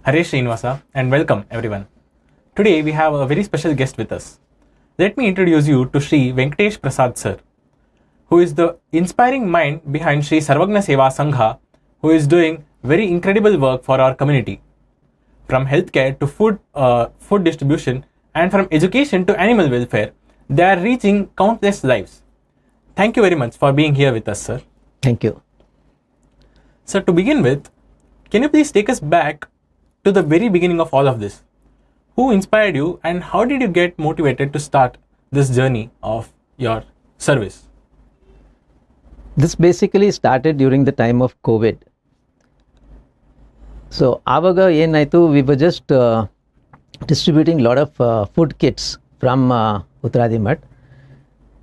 Haresh Srinivasa, and welcome everyone. Today we have a very special guest with us. Let me introduce you to Sri Venkatesh Prasad sir, who is the inspiring mind behind Sri Sarvagna Seva Sangha, who is doing very incredible work for our community. From healthcare to food distribution, and from education to animal welfare, they are reaching countless lives. Thank you very much for being here with us, sir. Thank you. So to begin with, can you please take us back to the very beginning of all of this? Who inspired you and how did you get motivated to start this journey of your service? This basically started during the time of COVID. So, we were just distributing a lot of food kits from Uttaradi Mutt.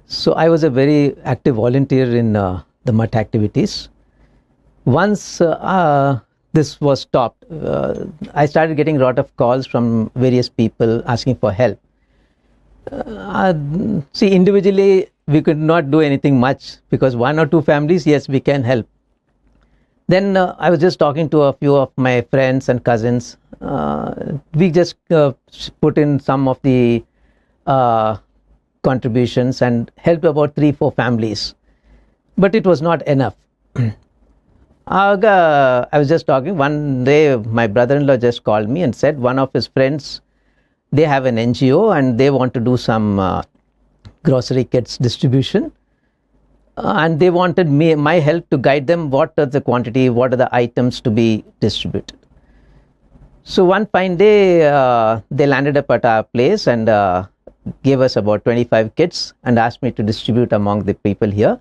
So, I was a very active volunteer in the Mutt activities. Once this was stopped, I started getting a lot of calls from various people asking for help. Individually, we could not do anything much because one or two families, yes, we can help. Then I was just talking to a few of my friends and cousins. We just put in some of the contributions and helped about 3-4 families. But it was not enough. I was just talking. One day, my brother-in-law just called me and said one of his friends, they have an NGO and they want to do some grocery kits distribution. And they wanted my help to guide them what are the quantity, what are the items to be distributed. So one fine day, they landed up at our place and gave us about 25 kits and asked me to distribute among the people here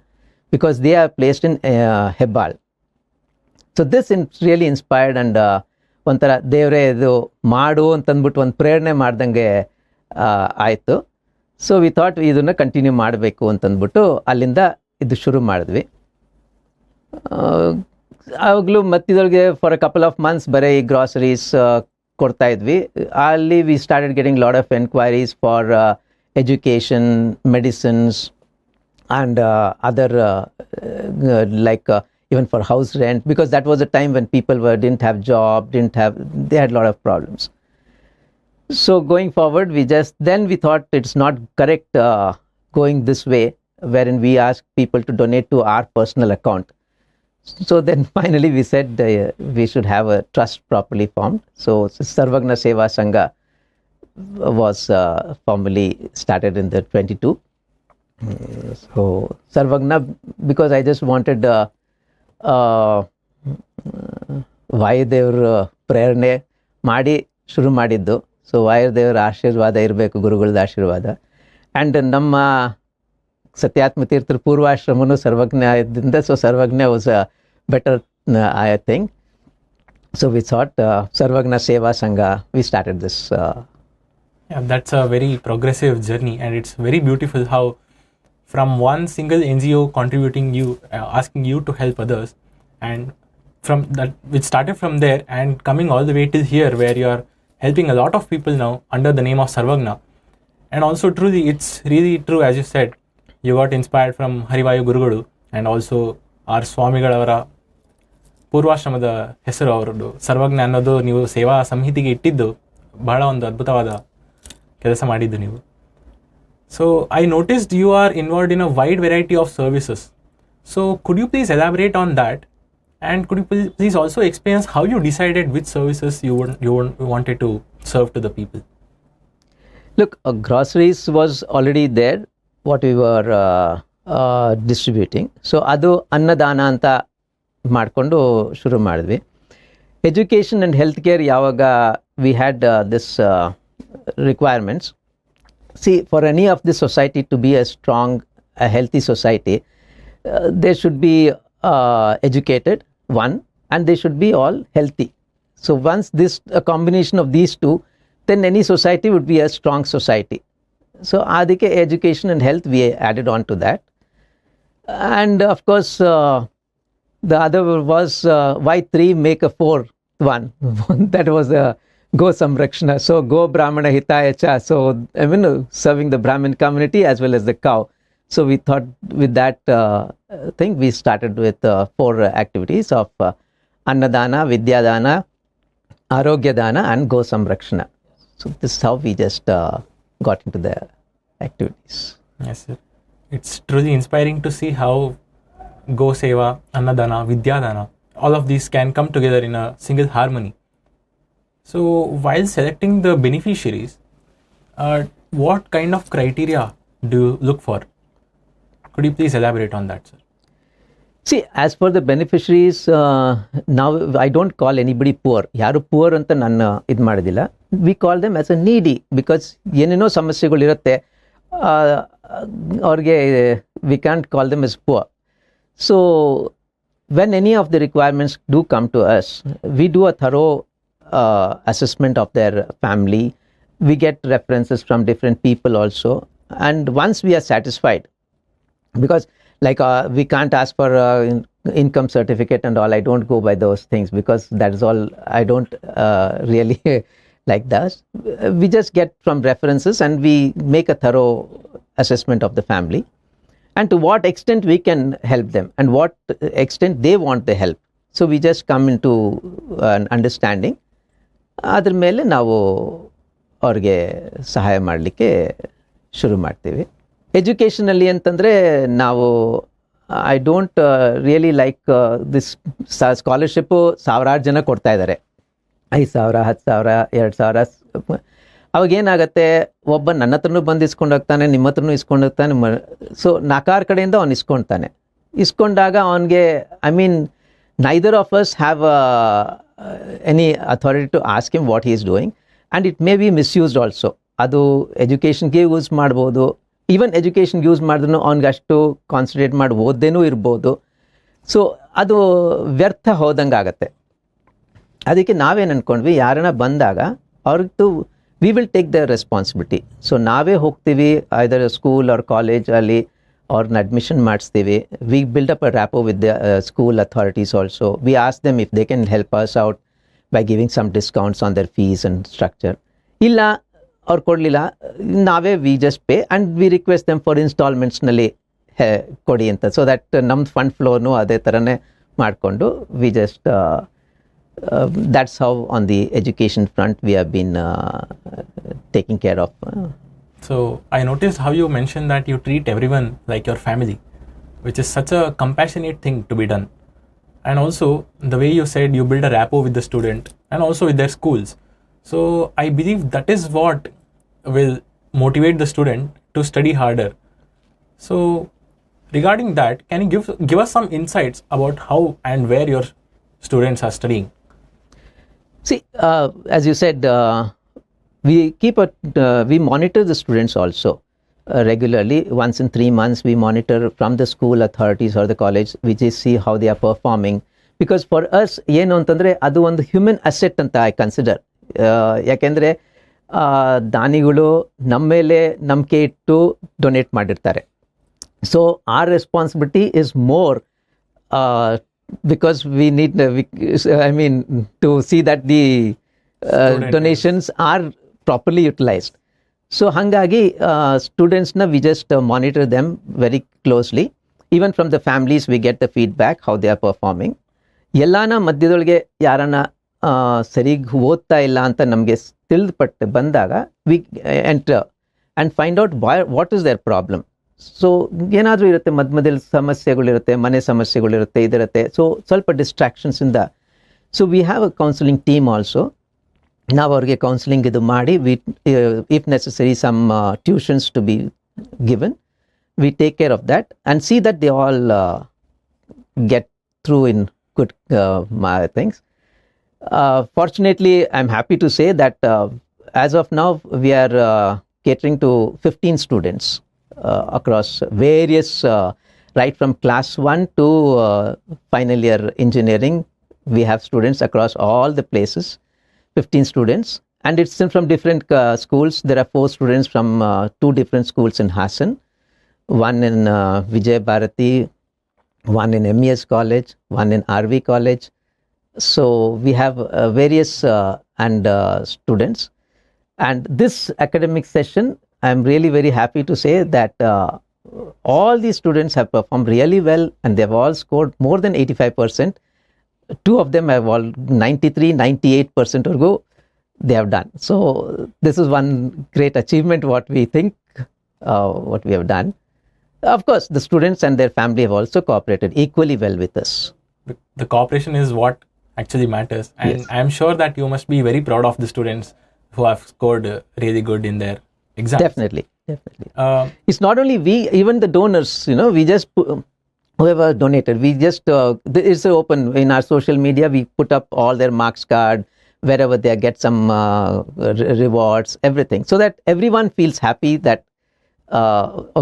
because they are placed in Hebbal. So this really inspired and ಒಂಥರ ದೇವರೇ ಇದು ಮಾಡು ಅಂತಂದ್ಬಿಟ್ಟು ಒಂದು ಪ್ರೇರಣೆ ಮಾಡ್ದಂಗೆ ಆಯಿತು. So we thought ಇದನ್ನು ಕಂಟಿನ್ಯೂ ಮಾಡಬೇಕು ಅಂತಂದ್ಬಿಟ್ಟು ಅಲ್ಲಿಂದ ಇದು ಶುರು ಮಾಡಿದ್ವಿ. ಆವಾಗಲೂ ಮತ್ತಿದೊಳಗೆ for a couple of months ಬರೀ ಈ ಗ್ರಾಸರೀಸ್ ಕೊಡ್ತಾ ಇದ್ವಿ. ಅಲ್ಲಿ we started getting lot of enquiries for education, medicines and other like even for house rent, because that was a time when people didn't have job, they had a lot of problems. So going forward, we thought it's not correct going this way, wherein we ask people to donate to our personal account. So then finally we said we should have a trust properly formed. So Sarvagna Seva Sangha was formally started in the 22. So Sarvagna, because I just wanted ವಾಯುದೇವ್ರ ಪ್ರೇರಣೆ ಮಾಡಿ ಶುರು ಮಾಡಿದ್ದು. So ವಾಯುದೇವ್ರ ಆಶೀರ್ವಾದ ಇರಬೇಕು, ಗುರುಗಳದ ಆಶೀರ್ವಾದ. And ನಮ್ಮ ಸತ್ಯಾತ್ಮ ತೀರ್ಥರ ಪೂರ್ವಾಶ್ರಮನೂ ಸರ್ವಜ್ಞ ಇದ್ದಿಂದ, so Sarvagna was a better I think. So we thought Sarvagna Seva Sangha, we started this. Yeah, that's a very progressive journey and it's very beautiful how from one single NGO contributing you, asking you to help others, and from that, which started from there and coming all the way till here where you are helping a lot of people now under the name of Sarvagna. And also truly, it's really true, as you said, you got inspired from Harivayu Gurugadu and also our ಸ್ವಾಮಿಗಳವರ ಪೂರ್ವಾಶ್ರಮದ ಹೆಸರು ಅವರದ್ದು ಸರ್ವಜ್ಞ ಅನ್ನೋದು ನೀವು ಸೇವಾ ಸಂಹಿತೆಗೆ ಇಟ್ಟಿದ್ದು ಬಹಳ ಒಂದು ಅದ್ಭುತವಾದ ಕೆಲಸ ಮಾಡಿದ್ದು ನೀವು. So I noticed you are involved in a wide variety of services. So could you please elaborate on that? And could you please also explain us how you decided which services you wanted to serve to the people? Look, groceries was already there, what we were distributing. So ಅದು ಅನ್ನದಾನ ಅಂತ ಮಾಡಿಕೊಂಡು ಶುರು ಮಾಡಿದ್ವಿ. Education and health care ಯಾವಾಗ we had this requirements. See, for any of the society to be a strong, a healthy society, they should be educated, one, and they should be all healthy. So once a combination of these two, then any society would be a strong society. So adike education and health, we added on to that. And of course, the other was why 3 make a 4 1. That was the Go Samrakshana. So Go Brahmana Hitaya Cha. So serving the Brahmin community as well as the cow. So we thought with that thing, we started with 4 activities of Annadana, Vidyadana, Arogya Dana and Go Samrakshana. So this is how we just got into the activities. Yes, sir. It's truly inspiring to see how Go Seva, Annadana, Vidyadana, all of these can come together in a single harmony. So, while selecting the beneficiaries, what kind of criteria do you look for? Could you please elaborate on that, sir? See, as for the beneficiaries, now I don't call anybody poor. ಯಾರು poor ಅಂತ ನಾನು ಇದು ಮಾಡೋದಿಲ್ಲ. We call them as a needy because ಏನೇನೋ ಸಮಸ್ಯೆಗಳಿರುತ್ತೆ, ಅವ್ರಿಗೆ we can't call them as poor. So when any of the requirements do come to us, we do a thorough assessment of their family. We get references from different people also, and once we are satisfied, because like we can't ask for income certificate and all. I don't go by those things because that is all. I don't really like that. We just get from references and we make a thorough assessment of the family and to what extent we can help them and what extent they want the help. So we just come into an understanding. ಅದ್ರ ಮೇಲೆ ನಾವು ಅವ್ರಿಗೆ ಸಹಾಯ ಮಾಡಲಿಕ್ಕೆ ಶುರು ಮಾಡ್ತೀವಿ. ಎಜುಕೇಷನಲ್ಲಿ ಅಂತಂದರೆ ನಾವು I don't really like this scholarship ಸಾವಿರಾರು ಜನ ಕೊಡ್ತಾ ಇದ್ದಾರೆ, 5,000, 10,000, 2,000. ಅವಾಗೇನಾಗತ್ತೆ, ಒಬ್ಬ ನನ್ನ ಹತ್ರನೂ ಬಂದು ಇಸ್ಕೊಂಡು ಹೋಗ್ತಾನೆ, ನಿಮ್ಮ ಹತ್ರನೂ ಇಸ್ಕೊಂಡು ಹೋಗ್ತಾನೆ. ಸೊ 4 ಕಡೆಯಿಂದ ಅವ್ನು ಇಸ್ಕೊಳ್ತಾನೆ. ಇಸ್ಕೊಂಡಾಗ ಅವನಿಗೆ I mean neither of us have any authority to ask him what he is doing, and it may be misused also. ಅದು ಎಜುಕೇಷನ್ಗೆ ಯೂಸ್ ಮಾಡ್ಬೋದು. ಈವನ್ ಎಜುಕೇಷನ್ಗೆ ಯೂಸ್ ಮಾಡಿದ್ರೂ ಅವ್ನಿಗೆ ಅಷ್ಟು ಕಾನ್ಸಂಟ್ರೇಟ್ ಮಾಡಿ ಓದ್ದೇನೂ ಇರ್ಬೋದು. ಸೊ ಅದು ವ್ಯರ್ಥ ಹೋದಂಗೆ ಆಗುತ್ತೆ. ಅದಕ್ಕೆ ನಾವೇನು ಅಂದ್ಕೊಂಡ್ವಿ, ಯಾರನ್ನ ಬಂದಾಗ ಅವ್ರದ್ದು we will take the responsibility. So ನಾವೇ ಹೋಗ್ತೀವಿ ಐದರ್ ಸ್ಕೂಲ್ ಆರ್ ಕಾಲೇಜ್ ಅಲ್ಲಿ ಅವ್ರನ್ನ ಅಡ್ಮಿಷನ್ ಮಾಡಿಸ್ತೀವಿ. We build up a rapport with the school authorities also. We ask them if they can help us out by giving some discounts on their fees and structure. ಇಲ್ಲ ಅವ್ರು ಕೊಡಲಿಲ್ಲ, ನಾವೇ we just pay and we request them for ಇನ್ಸ್ಟಾಲ್ಮೆಂಟ್ಸ್ನಲ್ಲಿ ಕೊಡಿ ಅಂತ. So that ನಮ್ಮ fund ಫ್ಲೋನು ಅದೇ ಥರನೇ ಮಾಡಿಕೊಂಡು we just that's how on the education front we have been taking care of. So I noticed how you mentioned that you treat everyone like your family, which is such a compassionate thing to be done. And also the way you said you build a rapport with the student and also with their schools. So I believe that is what will motivate the student to study harder. So regarding that, can you give us some insights about how and where your students are studying? See, as you said, we monitor the students also regularly. Once in 3 months, we monitor from the school authorities or the college. We just see how they are performing. Because for us, ಏನು ಅಂತಂದರೆ ಅದು ಒಂದು human asset ಅಂತ I consider. ಯಾಕೆಂದರೆ ದಾನಿಗಳು ನಮ್ಮ ಮೇಲೆ ನಂಬಿಕೆ ಇಟ್ಟು ಡೊನೇಟ್ ಮಾಡಿರ್ತಾರೆ. So our responsibility is more because we need to see that the donations are properly utilized. So hangagi students na we just monitor them very closely. Even from the families we get the feedback how they are performing. ಎಲ್ಲಾನ ಮಧ್ಯದೊಳಗೆ ಯಾರನ್ನ ಸರಿಗೆ ಓದ್ತಾ ಇಲ್ಲ ಅಂತ ನಮಗೆ ತಿಳಿದುಪಟ್ಟು ಬಂದಾಗ we enter and find out what is their problem. So ಏನಾದರೂ ಇರುತ್ತೆ, ಮಧ್ಯದಲ್ಲಿ ಸಮಸ್ಯೆಗಳಿರುತ್ತೆ, ಮನೆ ಸಮಸ್ಯೆಗಳಿರುತ್ತೆ, ಇದಿರುತ್ತೆ. ಸೊ ಸ್ವಲ್ಪ ಡಿಸ್ಟ್ರಾಕ್ಷನ್ಸಿಂದ so we have a counselling team also. ನಾವು ಅವ್ರಿಗೆ ಕೌನ್ಸಿಲಿಂಗ್ ಇದು ಮಾಡಿ we if necessary some tuitions to be given, we take care of that and see that they all get through in good things. Fortunately, I'm happy to say that as of now we are catering to 15 students across various right from class 1 to final year engineering. We have students across all the places, 15 students, and it's from different schools. There are 4 students from 2 different schools in Hassan, one in Vijay Bharati, one in MES college, one in RV college. So we have various students, and this academic session I'm really very happy to say that all these students have performed really well and they've all scored more than 85%. two of them have all 93-98% or go they have done. So this is one great achievement what we think what we have done. Of course, the students and their family have also cooperated equally well with us. The cooperation is what actually matters, and Yes. I'm sure that you must be very proud of the students who have scored really good in their exams. Definitely. Uh, It's not only we, even the donors, we just whoever donated, we just it's open in our social media. We put up all their marks card wherever they get some rewards, everything, so that everyone feels happy that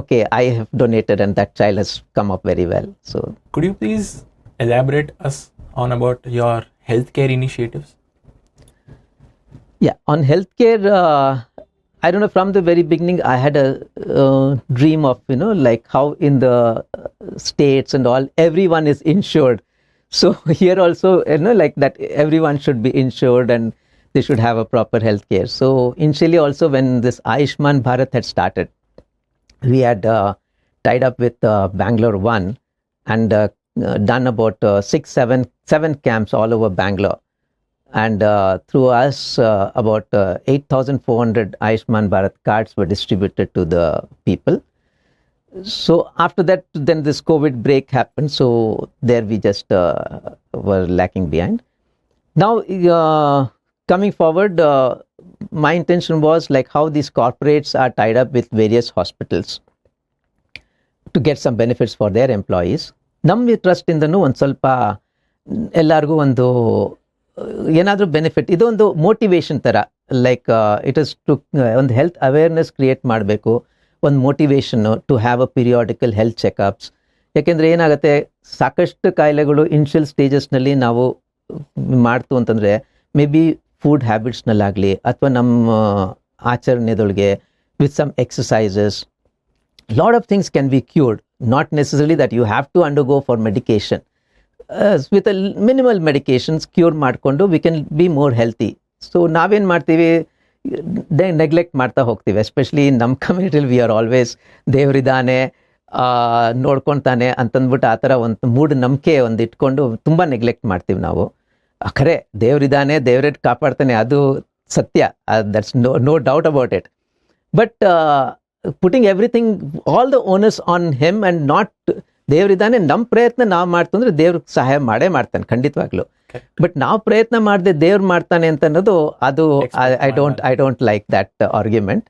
okay, I have donated and that child has come up very well. So could you please elaborate us on about your healthcare initiatives? yeah, on healthcare, I don't know, from the very beginning, I had a dream of, like how in the states and all, everyone is insured. So here also, like that everyone should be insured and they should have a proper healthcare. So initially also when this Ayushman Bharat had started, we had tied up with Bangalore One and done about seven camps all over Bangalore. And through us, about 8,400 Ayushman Bharat cards were distributed to the people. So after that, then this COVID break happened. So there we just were lacking behind. Now, coming forward, my intention was like how these corporates are tied up with various hospitals to get some benefits for their employees. ನಮ್ಮ ಟ್ರಸ್ಟಿಂದನೂ ಒಂದು ಸ್ವಲ್ಪ ಎಲ್ಲರಿಗೂ ಒಂದು ಏನಾದರೂ benefit, ಇದೊಂದು motivation ಥರ, like it is to ಒಂದು health awareness create ಮಾಡಬೇಕು, ಒಂದು ಮೋಟಿವೇಶನ್ನು to have a periodical health checkups. ಯಾಕೆಂದರೆ ಏನಾಗುತ್ತೆ, ಸಾಕಷ್ಟು ಕಾಯಿಲೆಗಳು ಇನಿಷಿಯಲ್ ಸ್ಟೇಜಸ್ನಲ್ಲಿ ನಾವು ಮಾಡ್ತು ಅಂತಂದರೆ ಮೇ ಬಿ ಫುಡ್ ಹ್ಯಾಬಿಟ್ಸ್ನಲ್ಲಾಗಲಿ ಅಥವಾ ನಮ್ಮ ಆಚರಣೆದೊಳಗೆ with some exercises, lot of things can be cured, not necessarily that you have to undergo for medication. With a minimal medications cure ಮಾಡ್ಕೊಂಡು we can be more healthy. So ನಾವೇನು ಮಾಡ್ತೀವಿ, neglect ಮಾಡ್ತಾ ಹೋಗ್ತೀವಿ. Especially ನಮ್ಮ ಕಮ್ಯುನಿಟಿಲಿ we are always ದೇವರಿದ್ದಾನೆ ನೋಡ್ಕೊತಾನೆ ಅಂತಂದ್ಬಿಟ್ಟು ಆ ಥರ ಒಂದು ಮೂಢನಂಬಿಕೆ ಒಂದು ಇಟ್ಕೊಂಡು ತುಂಬ ನೆಗ್ಲೆಕ್ಟ್ ಮಾಡ್ತೀವಿ ನಾವು. ಖರೆ ದೇವರಿದ್ದಾನೆ, ದೇವರೇ ಕಾಪಾಡ್ತಾನೆ, ಅದು ಸತ್ಯ, that's no doubt about it. But putting everything, all the onus on him and not ದೇವ್ರಿದ್ದಾನೆ, ನಮ್ಮ ಪ್ರಯತ್ನ ನಾವು ಮಾಡ್ತಂದ್ರೆ ದೇವ್ರಿಗೆ ಸಹಾಯ ಮಾಡೇ ಮಾಡ್ತಾನೆ ಖಂಡಿತವಾಗ್ಲು. ಬಟ್ ನಾವು ಪ್ರಯತ್ನ ಮಾಡದೆ ದೇವ್ರು ಮಾಡ್ತಾನೆ ಅಂತ ಅನ್ನೋದು ಅದು I don't like that argument.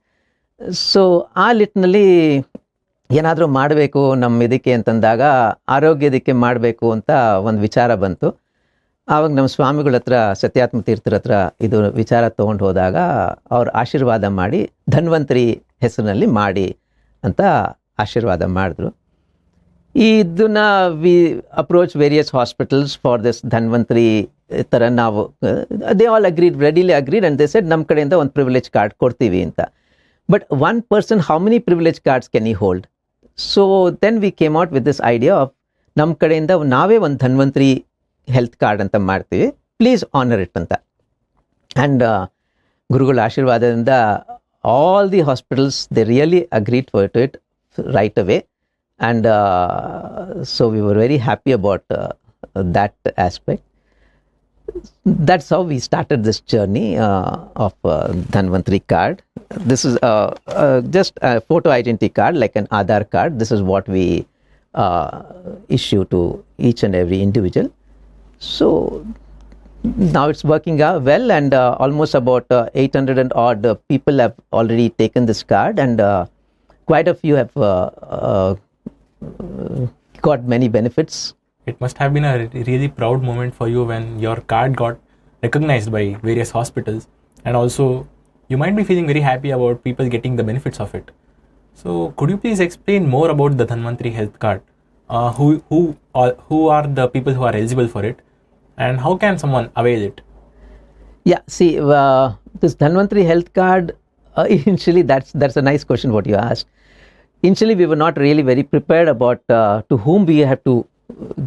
So ಆ ಲಿಟ್ನಲ್ಲಿ ಏನಾದರೂ ಮಾಡಬೇಕು ನಮ್ಮ ಇದಕ್ಕೆ ಅಂತಂದಾಗ ಆರೋಗ್ಯದಕ್ಕೆ ಮಾಡಬೇಕು ಅಂತ ಒಂದು ವಿಚಾರ ಬಂತು. ಆವಾಗ ನಮ್ಮ ಸ್ವಾಮಿಗಳ ಹತ್ರ, ಸತ್ಯಾತ್ಮ ತೀರ್ಥರ ಹತ್ರ ಇದು ವಿಚಾರ ತೊಗೊಂಡು ಹೋದಾಗ ಅವ್ರು ಆಶೀರ್ವಾದ ಮಾಡಿ ಧನ್ವಂತರಿ ಹೆಸರಿನಲ್ಲಿ ಮಾಡಿ ಅಂತ ಆಶೀರ್ವಾದ ಮಾಡಿದ್ರು. ಇದನ್ನ we approach various hospitals for this Dhanvantari ಥರ ನಾವು they all readily agreed and they said ನಮ್ಮ ಕಡೆಯಿಂದ ಒಂದು ಪ್ರಿವಿಲೇಜ್ ಕಾರ್ಡ್ ಕೊಡ್ತೀವಿ ಅಂತ. But one person how many privilege cards can he hold? So then we came out with this idea of ನಮ್ಮ ಕಡೆಯಿಂದ ನಾವೇ ಒಂದು ಧನ್ವಂತರಿ ಹೆಲ್ತ್ ಕಾರ್ಡ್ ಅಂತ ಮಾಡ್ತೀವಿ, ಪ್ಲೀಸ್ ಆನರ್ ಇಟ್ ಅಂತ. ಆ್ಯಂಡ್ ಗುರುಗಳ ಆಶೀರ್ವಾದದಿಂದ all the hospitals, they really agreed to it right away, and so we were very happy about that aspect. That's how we started this journey of Dhanvantari card. This is just a photo identity card, like an Aadhaar card. This is what we issue to each and every individual. So now it's working well, and almost about 800 and odd people have already taken this card, and quite a few have got many benefits. It must have been a really proud moment for you when your card got recognized by various hospitals, and also you might be feeling very happy about people getting the benefits of it. So could you please explain more about the Dhanvantari health card? Who are the people who are eligible for it, and how can someone avail it? Yeah, see, this Dhanvantari health card, initially that's a nice question what you asked. Initially we were not really very prepared about to whom we have to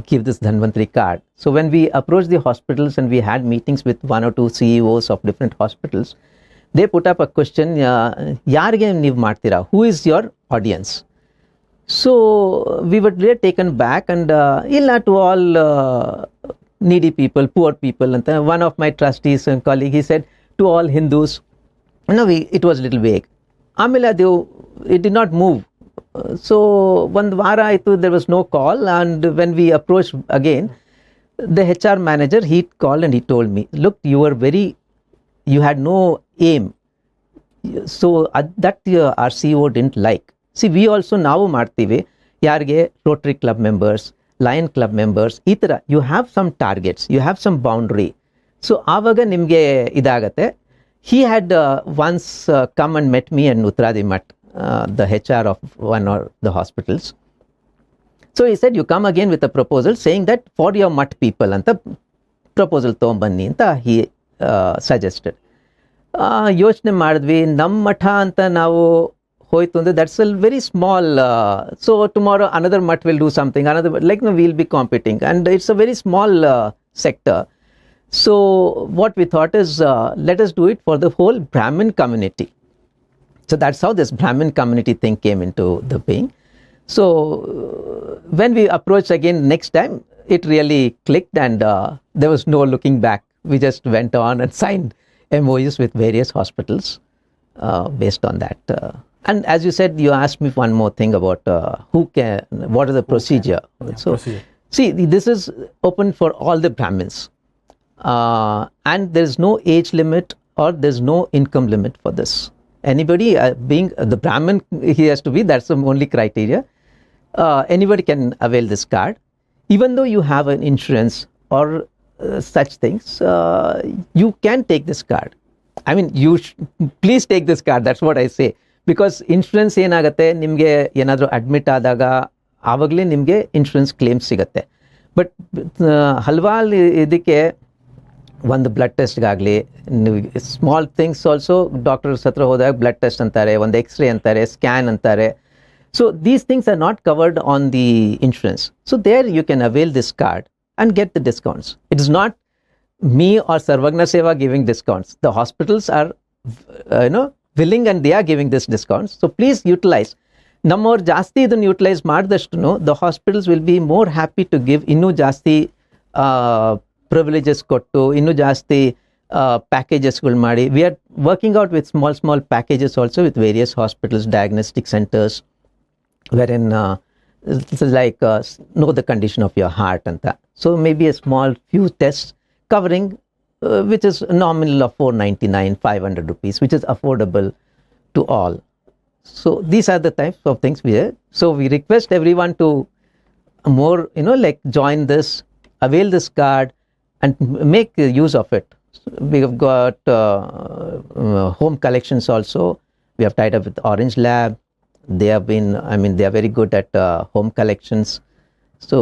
give this Dhanvantari card. So when we approached the hospitals and we had meetings with one or two CEOs of different hospitals, they put up a question, ಯಾರಿಗೆ ನೀವು ಮಾಡ್ತೀರಾ, who is your audience? So we were really taken back, and illa to all needy people, poor people. And one of my trustees and colleague, he said to all Hindus, no, it was little vague. ಆಮೇಲೆ ಅದು it did not move. So ಒಂದು ವಾರ ಆಯಿತು, there was no call, and when we approached again, the HR manager, he called and he told me, look, you had no aim. So that our CEO didn't like. See, we also ನಾವು ಮಾಡ್ತೀವಿ, ಯಾರಿಗೆ Rotary club members, lion club members, ಈ ಥರ you have some targets, you have some boundary. So ಆವಾಗ ನಿಮಗೆ ಇದಾಗತ್ತೆ. He had once come and met me in Uttaradi Math, the HR of one of the hospitals. So he said, you come again with a proposal saying that for your Math people, anta proposal ತೊಗೊಂಬನ್ನಿ ಅಂತ he suggested. ಯೋಚನೆ ಮಾಡಿದ್ವಿ, ನಮ್ಮ ಮಠ ಅಂತ ನಾವು ಹೋಯ್ತು ಅಂದರೆ that's a very small, so tomorrow another Math will do something, another, like no, we'll be competing, and it's a very small sector. So what we thought is, let us do it for the whole Brahmin community. So that's how this Brahmin community thing came into the being. So when we approached again next time, it really clicked, and there was no looking back. We just went on and signed MOUs with various hospitals based on that. And as you said, you asked me one more thing about what is the procedure. So procedure. see, this is open for all the Brahmins. And there is no age limit or there's no income limit for this. Anybody being the Brahmin, he has to be, that's the only criteria. Anybody can avail this card. Even though you have an insurance or such things, you can take this card. I mean, please take this card, that's what I say. Because insurance ಏನಾಗುತ್ತೆ, ನಿಮಗೆ ಏನಾದರೂ admit ಆದಾಗ ಆವಾಗಲೇ ನಿಮಗೆ insurance claim ಸಿಗುತ್ತೆ. But ಹಲವಾರು ಇದಕ್ಕೆ ಒಂದು ಬ್ಲಡ್ ಟೆಸ್ಟ್ಗಾಗಲಿ, ಸ್ಮಾಲ್ ಥಿಂಗ್ಸ್ ಆಲ್ಸೋ ಡಾಕ್ಟರ್ಸ್ ಹತ್ರ ಹೋದಾಗ ಬ್ಲಡ್ ಟೆಸ್ಟ್ ಅಂತಾರೆ, ಒಂದು ಎಕ್ಸ್ರೇ ಅಂತಾರೆ, ಸ್ಕ್ಯಾನ್ ಅಂತಾರೆ. So these things are not covered on the insurance. So there you can avail this card and get the discounts. It is not me or Sarvagna Seva giving discounts. The hospitals are, willing, and they are giving this discounts. So please utilize. ನಮ್ಮವ್ರು ಜಾಸ್ತಿ ಇದನ್ನು utilise ಮಾಡಿದಷ್ಟು the hospitals will be more happy to give ಇನ್ನೂ ಜಾಸ್ತಿ privileges ಕೊಟ್ಟು, ಇನ್ನೂ ಜಾಸ್ತಿ ಪ್ಯಾಕೇಜಸ್ಗಳು ಮಾಡಿ. We are working out with small packages also with various hospitals, diagnostic centers, wherein this is like know the condition of your heart and that. So maybe a small few tests covering which is nominal of 499, 500 rupees, which is affordable to all. So these are the types of things we have. So we request everyone to more, like join this, avail this card and make use of it. We have got home collections also. We have tied up with Orange Lab. They have been, they are very good at home collections. So,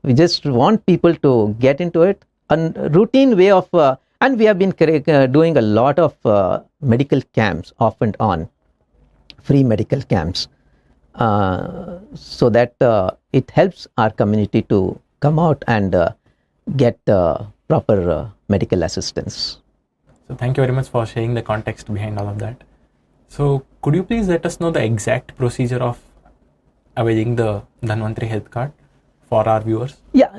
we just want people to get into it. A routine way of, and we have been doing a lot of medical camps off and on, free medical camps, so that it helps our community to come out and get proper medical assistance. So thank you very much for sharing the context behind all of that. So could you please let us know the exact procedure of availing the Dhanvantri Health Card for our viewers? Yeah,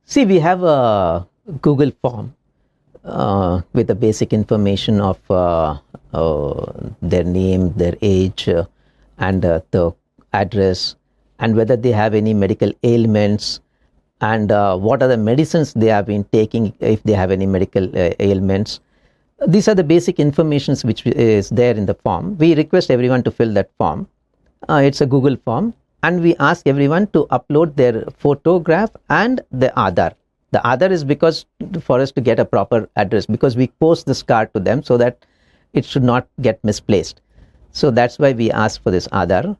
see, we have a Google form with the basic information of their name, their age, and the address, and whether they have any medical ailments, and what are the medicines they have been taking if they have any medical ailments. These are the basic informations which is there in the form. We request everyone to fill that form. It's a Google form, and we ask everyone to upload their photograph and the Aadhaar. The Aadhaar is because for us to get a proper address, because we post this card to them so that it should not get misplaced. So that's why we ask for this Aadhaar.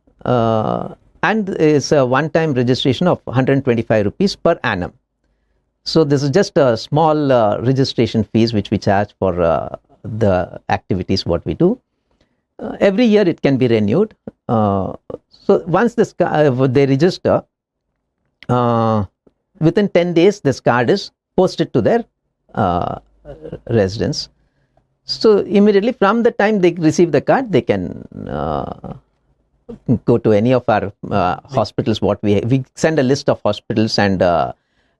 And it's a one-time registration of 125 rupees per annum. So this is just a small registration fees which we charge for the activities what we do. Every year it can be renewed. So once this they register, within 10 days this card is posted to their residence. So immediately from the time they receive the card, they can go to any of our hospitals. We send a list of hospitals and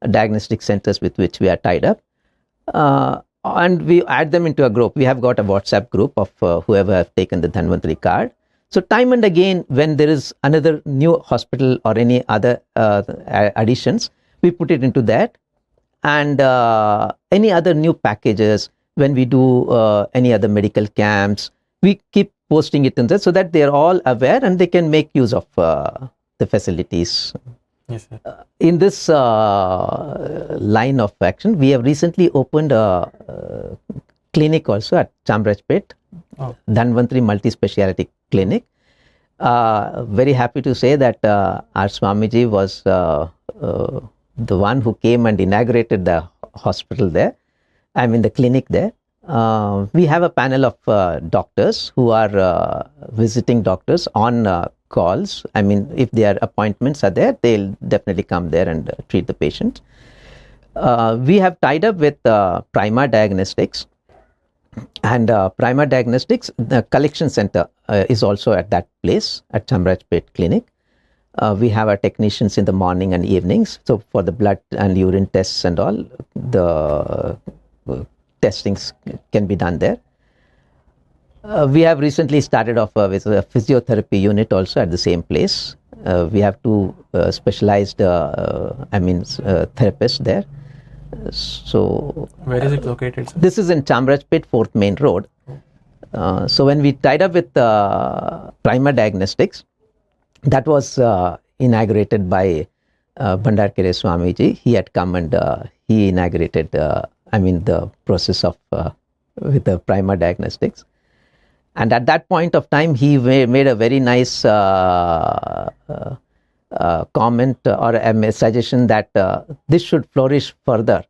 diagnostic centers with which we are tied up. And we add them into a group. We have got a WhatsApp group of whoever have taken the Dhanvantari card. So time and again, when there is another new hospital or any other additions, we put it into that. And any other new packages, when we do any other medical camps, we keep posting it in there so that they are all aware and they can make use of the facilities. Yes, sir. In this line of action, we have recently opened a clinic also at Chamrajpet, Dhanvantari Multi-Speciality Clinic. Very happy to say that our Swamiji was the one who came and inaugurated the hospital there, the clinic there. We have a panel of doctors who are visiting doctors on calls. If their appointments are there, they'll definitely come there and treat the patient. We have tied up with Prima Diagnostics, and Prima Diagnostics, the collection center is also at that place at Chamrajpet Clinic. We have our technicians in the morning and evenings. So for the blood and urine tests and all, the testings can be done there. We have recently started off with a physiotherapy unit also at the same place. We have two specialized therapists there. So where is it located, sir? This is in Chamrajpet 4th Main Road. So when we tied up with Prima Diagnostics, that was inaugurated by Bhandarkere Swamiji. He had come and he inaugurated the process of with the Prima Diagnostics. And at that point of time, he made a very nice comment or a suggestion that this should flourish further.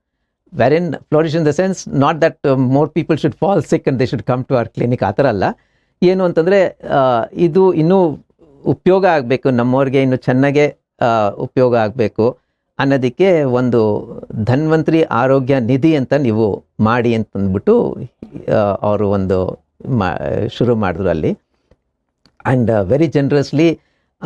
Wherein flourish in the sense, not that more people should fall sick and they should come to our clinic, ಆ ಥರ ಅಲ್ಲ. ಏನು ಅಂತಂದರೆ ಇದು ಇನ್ನೂ ಉಪಯೋಗ ಆಗಬೇಕು, ನಮ್ಮವ್ರಿಗೆ ಇನ್ನು ಚೆನ್ನಾಗೆ ಉಪಯೋಗ ಆಗಬೇಕು ಅನ್ನೋದಕ್ಕೆ ಒಂದು ಧನ್ವಂತರಿ ಆರೋಗ್ಯ ನಿಧಿ ಅಂತ ನೀವು ಮಾಡಿ ಅಂತಂದ್ಬಿಟ್ಟು ಅವರು ಒಂದು ಶುರು ಮಾಡಿದ್ರು ಅಲ್ಲಿ. ಆ್ಯಂಡ್ ವೆರಿ ಜನರಸ್ಲಿ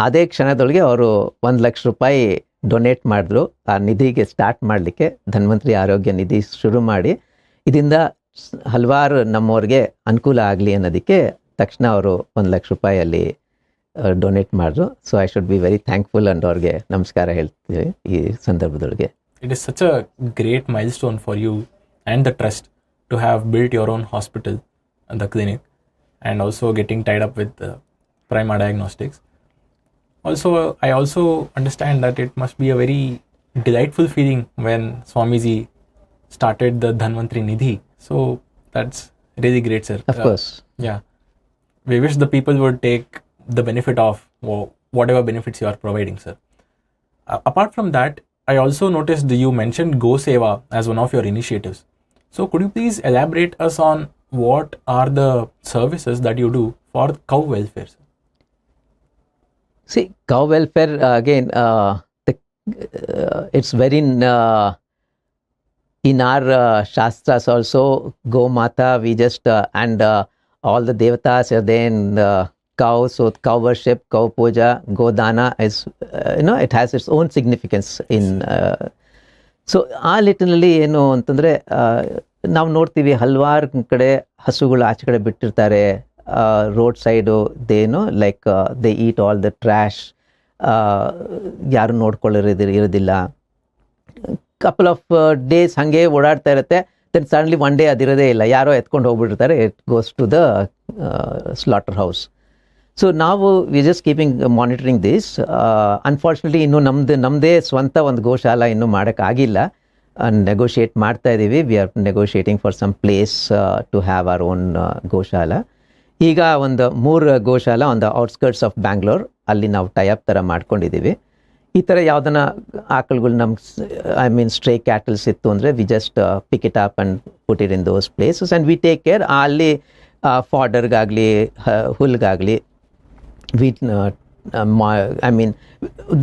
ಅದೇ ಕ್ಷಣದೊಳಗೆ ಅವರು 1 ಲಕ್ಷ ರೂಪಾಯಿ ಡೊನೇಟ್ ಮಾಡಿದ್ರು ಆ ನಿಧಿಗೆ ಸ್ಟಾರ್ಟ್ ಮಾಡಲಿಕ್ಕೆ. ಧನ್ವಂತರಿ ಆರೋಗ್ಯ ನಿಧಿ ಶುರು ಮಾಡಿ ಇದರಿಂದ ಹಲವಾರು ನಮ್ಮವ್ರಿಗೆ ಅನುಕೂಲ ಆಗಲಿ ಅನ್ನೋದಕ್ಕೆ ತಕ್ಷಣ ಅವರು 1 ಲಕ್ಷ ರೂಪಾಯಿ ಅಲ್ಲಿ ಡೊನೇಟ್ ಮಾಡಿದ್ರು. So I should be very thankful and ಅವ್ರಿಗೆ ನಮಸ್ಕಾರ ಹೇಳ್ತೀವಿ ಈ ಸಂದರ್ಭದೊಳಗೆ. It is such a great milestone for you and the trust to have built your own hospital and the clinic, and also getting tied up with Prima Diagnostics. Also, I also understand that it must be a very delightful feeling when Swamiji started the Dhanvantari Nidhi. So that's really great, sir. Of course. Yeah. We wish the people would take the benefit of whatever benefits you are providing, sir. Apart from that, I also noticed you mentioned Go Seva as one of your initiatives. So could you please elaborate us on what are the services that you do for cow welfare, sir? See, cow welfare, again, it's very in our Shastras also, Go Mata, we just, and all the Devatas are there in cow, so cow worship, cow puja, Go Dana is, it has its own significance in, so ಆ ನಿಟ್ಟಿನಲ್ಲಿ ಏನು ಅಂತಂದರೆ ನಾವು ನೋಡ್ತೀವಿ ಹಲವಾರು ಕಡೆ ಹಸುಗಳು ಆಚೆ ಕಡೆ ಬಿಟ್ಟಿರ್ತಾರೆ ರೋಡ್ ಸೈಡು. ದೇನೋ like they eat all the trash, ಯಾರು ನೋಡ್ಕೊಳ್ಳೋದಿರೋದಿಲ್ಲ. ಕಪಲ್ ಆಫ್ ಡೇಸ್ ಹಾಗೆ ಓಡಾಡ್ತಾ ಇರುತ್ತೆ. ದೆನ್ ಸಡನ್ಲಿ ಒನ್ ಡೇ ಅದಿರೋದೇ ಇಲ್ಲ, ಯಾರೋ ಎತ್ಕೊಂಡು ಹೋಗ್ಬಿಟ್ಟಿರ್ತಾರೆ. It goes to the slaughter house. So ನಾವು we just keeping monitoring this. Unfortunately ಇನ್ನೂ ನಮ್ಮದೇ ಸ್ವಂತ ಒಂದು ಗೋಶಾಲ ಇನ್ನೂ ಮಾಡೋಕ್ಕಾಗಿಲ್ಲ. ನೆಗೋಷಿಯೇಟ್ ಮಾಡ್ತಾ ಇದ್ದೀವಿ. We are negotiating for some place to have our own goshala. ಈಗ ಒಂದು 3 goshala on the outskirts of Bangalore, ಅಲ್ಲಿ ನಾವು ಟೈಅಪ್ ಥರ ಮಾಡ್ಕೊಂಡಿದ್ದೀವಿ. ಈ ಥರ ಯಾವುದನ್ನ ಆಕಳುಗಳು ನಮ್ಗೆ ಸ್ಟ್ರೇ ಕ್ಯಾಟಲ್ಸ್ ಇತ್ತು ಅಂದರೆ we just pick it up and put it in those places and we take care. ಅಲ್ಲಿ ಫಾಡರ್ಗಾಗಲಿ ಹುಲ್ಗಾಗಲಿ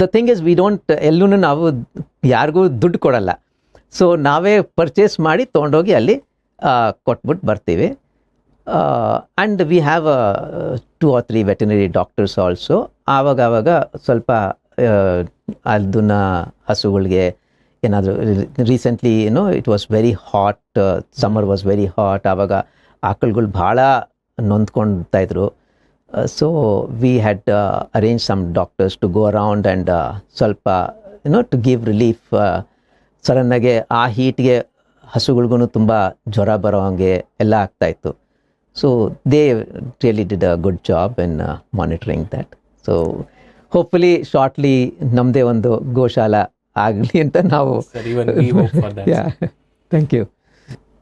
the thing is we don't ಎಲ್ಲೂ ನಾವು ಯಾರಿಗೂ ದುಡ್ಡು ಕೊಡಲ್ಲ. ಸೊ ನಾವೇ ಪರ್ಚೇಸ್ ಮಾಡಿ ತೊಗೊಂಡೋಗಿ ಅಲ್ಲಿ ಕೊಟ್ಬಿಟ್ಟು ಬರ್ತೀವಿ. And we have 2 or 3 veterinary doctors also. ಆವಾಗ ಸ್ವಲ್ಪ ಅದನ್ನ ಹಸುಗಳಿಗೆ ಏನಾದರೂ recently it was very hot, summer was very hot, ಆವಾಗ ಆಕಳುಗಳು ಭಾಳ ನೊಂದ್ಕೊಳ್ತಾ ಇದ್ರು. So we had arrange some doctors to go around and ಸ್ವಲ್ಪ ಟು ಗಿವ್ ರಿಲೀಫ್. ಸಡನ್ನಾಗೆ ಆ ಹೀಟ್ಗೆ ಹಸುಗಳಿಗೂ ತುಂಬ ಜ್ವರ ಬರೋ ಹಾಗೆ ಎಲ್ಲ ಆಗ್ತಾಯಿತ್ತು. So they really did a good job in monitoring that. So hopefully shortly ನಮ್ಮದೇ ಒಂದು ಗೋಶಾಲಾ ಆಗಲಿ ಅಂತ ನಾವು. Sir, even we hope for that. Yeah, thank you.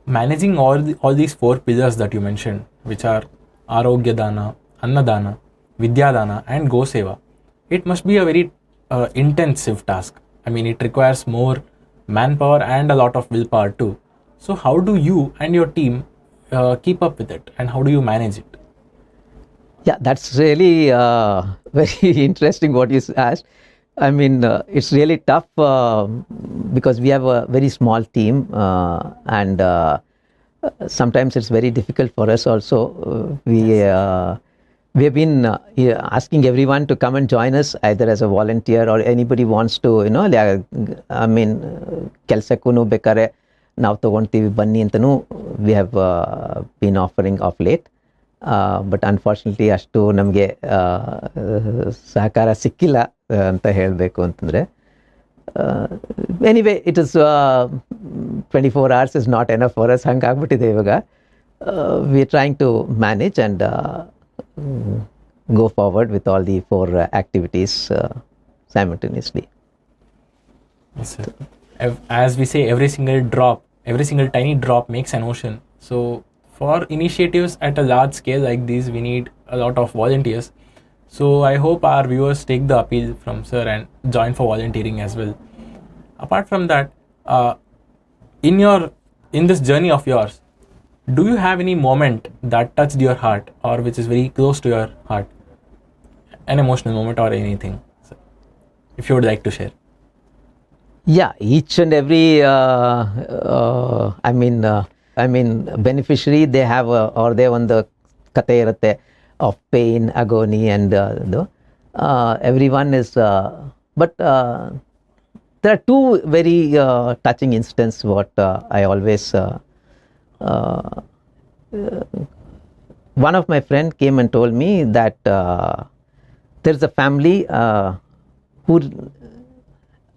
Managing all these 4 pillars that you mentioned, which are Arogya Dana, Annadana, Vidyadana and Go Seva, it must be a very intensive task. I mean, it requires more manpower and a lot of willpower too. So how do you and your team keep up with it, and how do you manage it? Yeah, that's really very interesting what you asked. I mean, it's really tough because we have a very small team and sometimes it's very difficult for us also. We have been asking everyone to come and join us either as a volunteer or anybody wants to, I mean, ಕೆಲಸಕ್ಕೂ ಬೇಕಾದ್ರೆ ನಾವು ತೊಗೊಳ್ತೀವಿ ಬನ್ನಿ ಅಂತಲೂ we have been offering of late. But unfortunately ಅಷ್ಟು ನಮಗೆ ಸಹಕಾರ ಸಿಕ್ಕಿಲ್ಲ ಅಂತ ಹೇಳಬೇಕು ಅಂತಂದರೆ. Anyway it is 24 hours is not enough for us, ಹಂಗೆ ಆಗ್ಬಿಟ್ಟಿದೆ ಇವಾಗ. We are trying to manage and go forward with all the 4 activities simultaneously. Yes, sir. As we say, every single tiny drop makes an ocean. So for initiatives at a large scale like these, we need a lot of volunteers. So I hope our viewers take the appeal from sir and join for volunteering as well. Apart from that, in this journey of yours, do you have any moment that touched your heart or which is very close to your heart? An emotional moment or anything, sir, if you would like to share. Yeah, each and every I mean beneficiary, they have ಅವ್ರದೇ ಒಂದು ಕತೆ ಇರುತ್ತೆ of pain, ಅಗೋನಿ and ಇದು every one is but there are 2 very touching instances what I always one of my friend came and told me that there's a family who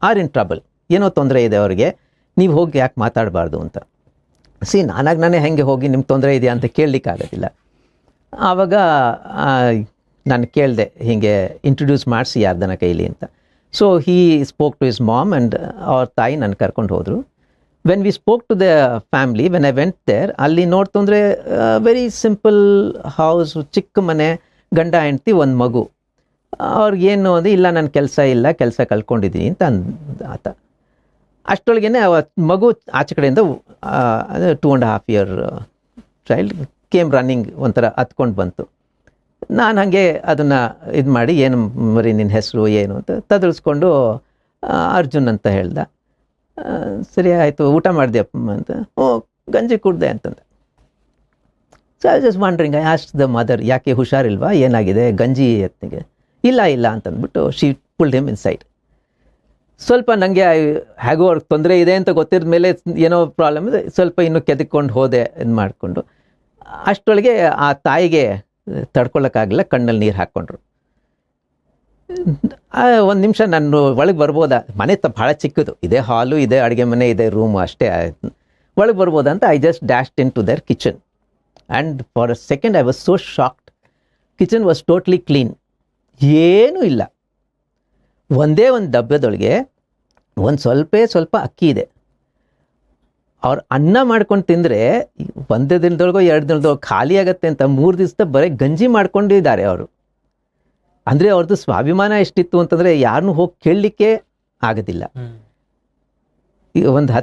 are in trouble. ಏನೋ ತೊಂದರೆ ಇದೆ ಅವ್ರಿಗೆ, ನೀವು ಹೋಗಿ ಯಾಕೆ ಮಾತಾಡಬಾರ್ದು ಅಂತ. ನಾನೇ ಹೆಂಗೆ ಹೋಗಿ ನಿಮ್ಗೆ ತೊಂದರೆ ಇದೆಯಾ ಅಂತ ಕೇಳಲಿಕ್ಕಾಗೋದಿಲ್ಲ. ಆವಾಗ ನಾನು ಕೇಳಿದೆ, ಹೀಗೆ ಇಂಟ್ರೊಡ್ಯೂಸ್ ಮಾಡಿಸಿ ಯಾರ್ದನ ಕೈಲಿ ಅಂತ. So he spoke to his mom and ಅವ್ರ ತಾಯಿ ನನ್ನ ಕರ್ಕೊಂಡು ಹೋದರು. When we spoke to the family, when I went there, ಅಲ್ಲಿ ನೋಡ್ತಂದರೆ ವೆರಿ ಸಿಂಪಲ್ ಹೌಸ್, ಚಿಕ್ಕ ಮನೆ, ಗಂಡ ಹೆಂಡ್ತಿ, ಒಂದು ಮಗು. ಅವ್ರಿಗೇನು ಅಂದರೆ, ಇಲ್ಲ ನನ್ನ ಕೆಲಸ ಕಳ್ಕೊಂಡಿದ್ದೀನಿ ಅಂತ ಆತ. ಅಷ್ಟರೊಳಗೇ ಮಗು ಆಚೆ ಕಡೆಯಿಂದ 2.5 year ಚೈಲ್ಡ್ ಕೇಮ್ ರನ್ನಿಂಗ್, ಒಂಥರ ಹತ್ಕೊಂಡು ಬಂತು. ನಾನು ಹಾಗೆ ಅದನ್ನು ಇದು ಮಾಡಿ, ಏನು ಮರಿ ನಿನ್ನ ಹೆಸರು ಏನು ಅಂತ ತದಳಿಸ್ಕೊಂಡು ಅರ್ಜುನ್ ಅಂತ ಹೇಳ್ದೆ. ಸರಿ ಆಯಿತು, ಊಟ ಮಾಡಿದೆಯಪ್ಪ ಅಂತ. ಗಂಜಿ ಕುಡ್ದೆ ಅಂತಂದೆ. So I just wondering, I asked the mother, ಯಾಕೆ ಹುಷಾರಿಲ್ವಾ, ಏನಾಗಿದೆ, ಗಂಜಿ ಎತ್ತಿಗೆ? ಇಲ್ಲ ಅಂತಂದ್ಬಿಟ್ಟು ಶಿ ಪುಲ್ಡ್ ಹಿಮ್ ಇನ್ಸೈಡ್. ಸ್ವಲ್ಪ ನನಗೆ ಹೇಗೋ ಅವ್ರಿಗೆ ತೊಂದರೆ ಇದೆ ಅಂತ ಗೊತ್ತಿದ್ದ ಮೇಲೆ ಏನೋ ಪ್ರಾಬ್ಲಮ್ ಇದೆ, ಸ್ವಲ್ಪ ಇನ್ನೂ ಕೆದಕೊಂಡು ಹೋದೆ ಇದು ಮಾಡಿಕೊಂಡು. ಅಷ್ಟರೊಳಗೆ ಆ ತಾಯಿಗೆ ತಡ್ಕೊಳ್ಳೋಕ್ಕಾಗಲಿಲ್ಲ, ಕಣ್ಣಲ್ಲಿ ನೀರು ಹಾಕ್ಕೊಂಡ್ರು. 1 ನಿಮಿಷ ನಾನು ಒಳಗೆ ಬರ್ಬೋದಾ, ಮನೆ ಭಾಳ ಚಿಕ್ಕದು ಇದೆ, ಹಾಲು ಇದೆ, ಅಡುಗೆ ಮನೆ ಇದೆ, ರೂಮು ಅಷ್ಟೇ, ಒಳಗೆ ಬರ್ಬೋದಾ ಅಂತ I just dashed in to their kitchen and for a second I was so shocked. Kitchen was totally clean, ಏನೂ ಇಲ್ಲ. ಒಂದೇ ಒಂದು ಡಬ್ಬದೊಳಗೆ ಸ್ವಲ್ಪ ಅಕ್ಕಿ ಇದೆ. ಅವ್ರು ಅನ್ನ ಮಾಡ್ಕೊಂಡು ತಿಂದರೆ 1 ದಿನದೊಳಗೋ 2 ದಿನದೊಳಗೋ ಖಾಲಿ ಆಗತ್ತೆ ಅಂತ 3 ದಿವಸ ಬರೀ ಗಂಜಿ ಮಾಡ್ಕೊಂಡಿದ್ದಾರೆ ಅವರು. ಅಂದರೆ ಅವ್ರದ್ದು ಸ್ವಾಭಿಮಾನ ಎಷ್ಟಿತ್ತು ಅಂತಂದರೆ ಯಾರನ್ನೂ ಹೋಗಿ ಕೇಳಲಿಕ್ಕೆ ಆಗೋದಿಲ್ಲ. ಒಂದು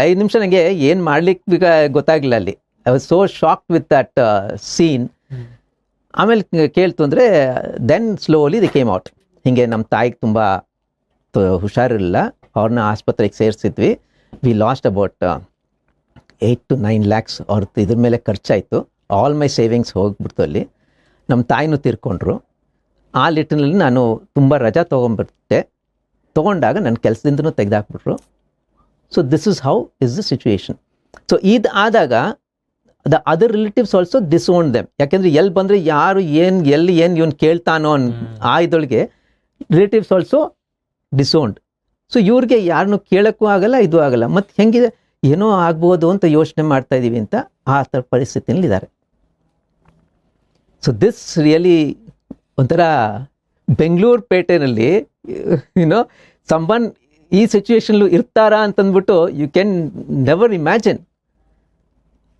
5 ನಿಮಿಷ ನನಗೆ ಏನು ಮಾಡ್ಲಿಕ್ಕೆ ಗೊತ್ತಾಗಲಿಲ್ಲ ಅಲ್ಲಿ. I was so shocked with that scene. ಆಮೇಲೆ ಕೇಳ್ತು ಅಂದರೆ then slowly they came out. ಹೀಗೆ ನಮ್ಮ ತಾಯಿಗೆ ತುಂಬ ಹುಷಾರಿರಲಿಲ್ಲ, ಅವ್ರನ್ನ ಆಸ್ಪತ್ರೆಗೆ ಸೇರಿಸಿದ್ವಿ. We lost about 8 to 9 lakhs ಅವ್ರದ್ದು ಇದ್ರ ಮೇಲೆ ಖರ್ಚಾಯಿತು. ಆಲ್ ಮೈ ಸೇವಿಂಗ್ಸ್ ಹೋಗ್ಬಿಡ್ತು ಅಲ್ಲಿ. ನಮ್ಮ ತಾಯಿನೂ ತೀರ್ಕೊಂಡ್ರು. ಆ ಲಿಟ್ನಲ್ಲಿ ನಾನು ತುಂಬ ರಜಾ ತೊಗೊಂಡ್ಬರ್ತೆ. ತೊಗೊಂಡಾಗ ನನ್ನ ಕೆಲಸದಿಂದನೂ ತೆಗೆದಾಕ್ಬಿಟ್ರು. So this is how is the situation. So ಇದು ಆದಾಗ the other relatives also disown them. ಯಾಕೆಂದರೆ ಎಲ್ಲಿ ಬಂದರೆ ಯಾರು ಎಲ್ಲಿ ಇವನು ಕೇಳ್ತಾನೋ ಆ ಇದೊಳಗೆ ರಿಲೇಟಿವ್ಸ್ ಆಲ್ಸೋ ಡಿಸೋನ್ಡ್. ಸೊ ಇವ್ರಿಗೆ ಯಾರನ್ನು ಕೇಳೋಕ್ಕೂ ಆಗಲ್ಲ, ಇದು ಆಗಲ್ಲ. ಮತ್ತು ಹೆಂಗಿದೆ, ಏನೋ ಆಗ್ಬೋದು ಅಂತ ಯೋಚನೆ ಮಾಡ್ತಾ ಇದ್ದೀವಿ ಅಂತ ಆ ಥರ ಪರಿಸ್ಥಿತಿಯಲ್ಲಿ ಇದ್ದಾರೆ. ಸೊ ದಿಸ್ ರಿಯಲಿ ಒಂಥರ ಬೆಂಗಳೂರು ಪೇಟೆನಲ್ಲಿ ಸಂಬನ್ ಈ ಸಿಚುವೇಶನ್ಲು ಇರ್ತಾರಾ ಅಂತಂದ್ಬಿಟ್ಟು ಯು ಕ್ಯಾನ್ ನೆವರ್ ಇಮ್ಯಾಜಿನ್.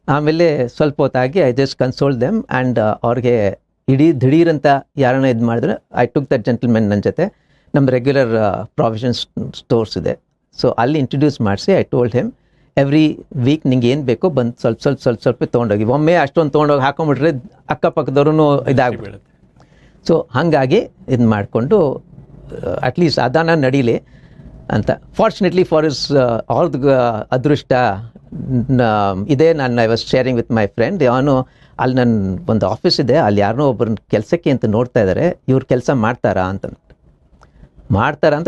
ಆಮೇಲೆ ಸ್ವಲ್ಪ ಹೊತ್ತಾಗಿ I just console them and ಅವ್ರಿಗೆ ದಿಢೀರಂತ ಯಾರನ್ನ ಇದು ಮಾಡಿದ್ರೆ ಐ ಟುಕ್ ದಟ್ ಜೆಂಟಲ್ಮೆನ್ ನನ್ನ ಜೊತೆ. ನಮ್ಮ ರೆಗ್ಯುಲರ್ ಪ್ರಾವಿಷನ್ ಸ್ಟೋರ್ಸ್ ಇದೆ, ಸೊ ಅಲ್ಲಿ ಇಂಟ್ರೊಡ್ಯೂಸ್ ಮಾಡಿಸಿ I told him every week ನಿಂಗೆ ಏನು ಬೇಕೋ ಬಂದು ಸ್ವಲ್ಪ ತೊಗೊಂಡೋಗಿ. ಒಮ್ಮೆ ಅಷ್ಟೊಂದು ತೊಗೊಂಡೋಗಿ ಹಾಕೊಂಡ್ಬಿಟ್ರೆ ಅಕ್ಕಪಕ್ಕದವ್ರೂ ಇದಾಗ್ಬಿಡುತ್ತೆ. ಸೊ ಹಾಗಾಗಿ ಇದು ಮಾಡಿಕೊಂಡು ಅಟ್ಲೀಸ್ಟ್ ಅದಾನ ನಡೀಲಿ ಅಂತ. ಫಾರ್ಚುನೇಟ್ಲಿ ಫಾರ್ ಇಸ್ ಅವ್ರದ್ದು ಅದೃಷ್ಟ ಇದೇ. ನಾನು I was sharing with my friend, ಅವನು ಅಲ್ಲಿ ನನ್ನ ಒಂದು ಆಫೀಸ್ ಇದೆ, ಅಲ್ಲಿ ಯಾರನ್ನೋ ಒಬ್ಬರನ್ನ ಕೆಲಸಕ್ಕೆ ಅಂತ ನೋಡ್ತಾ ಇದ್ದಾರೆ, ಇವ್ರು ಕೆಲಸ ಮಾಡ್ತಾರಾ ಅಂತ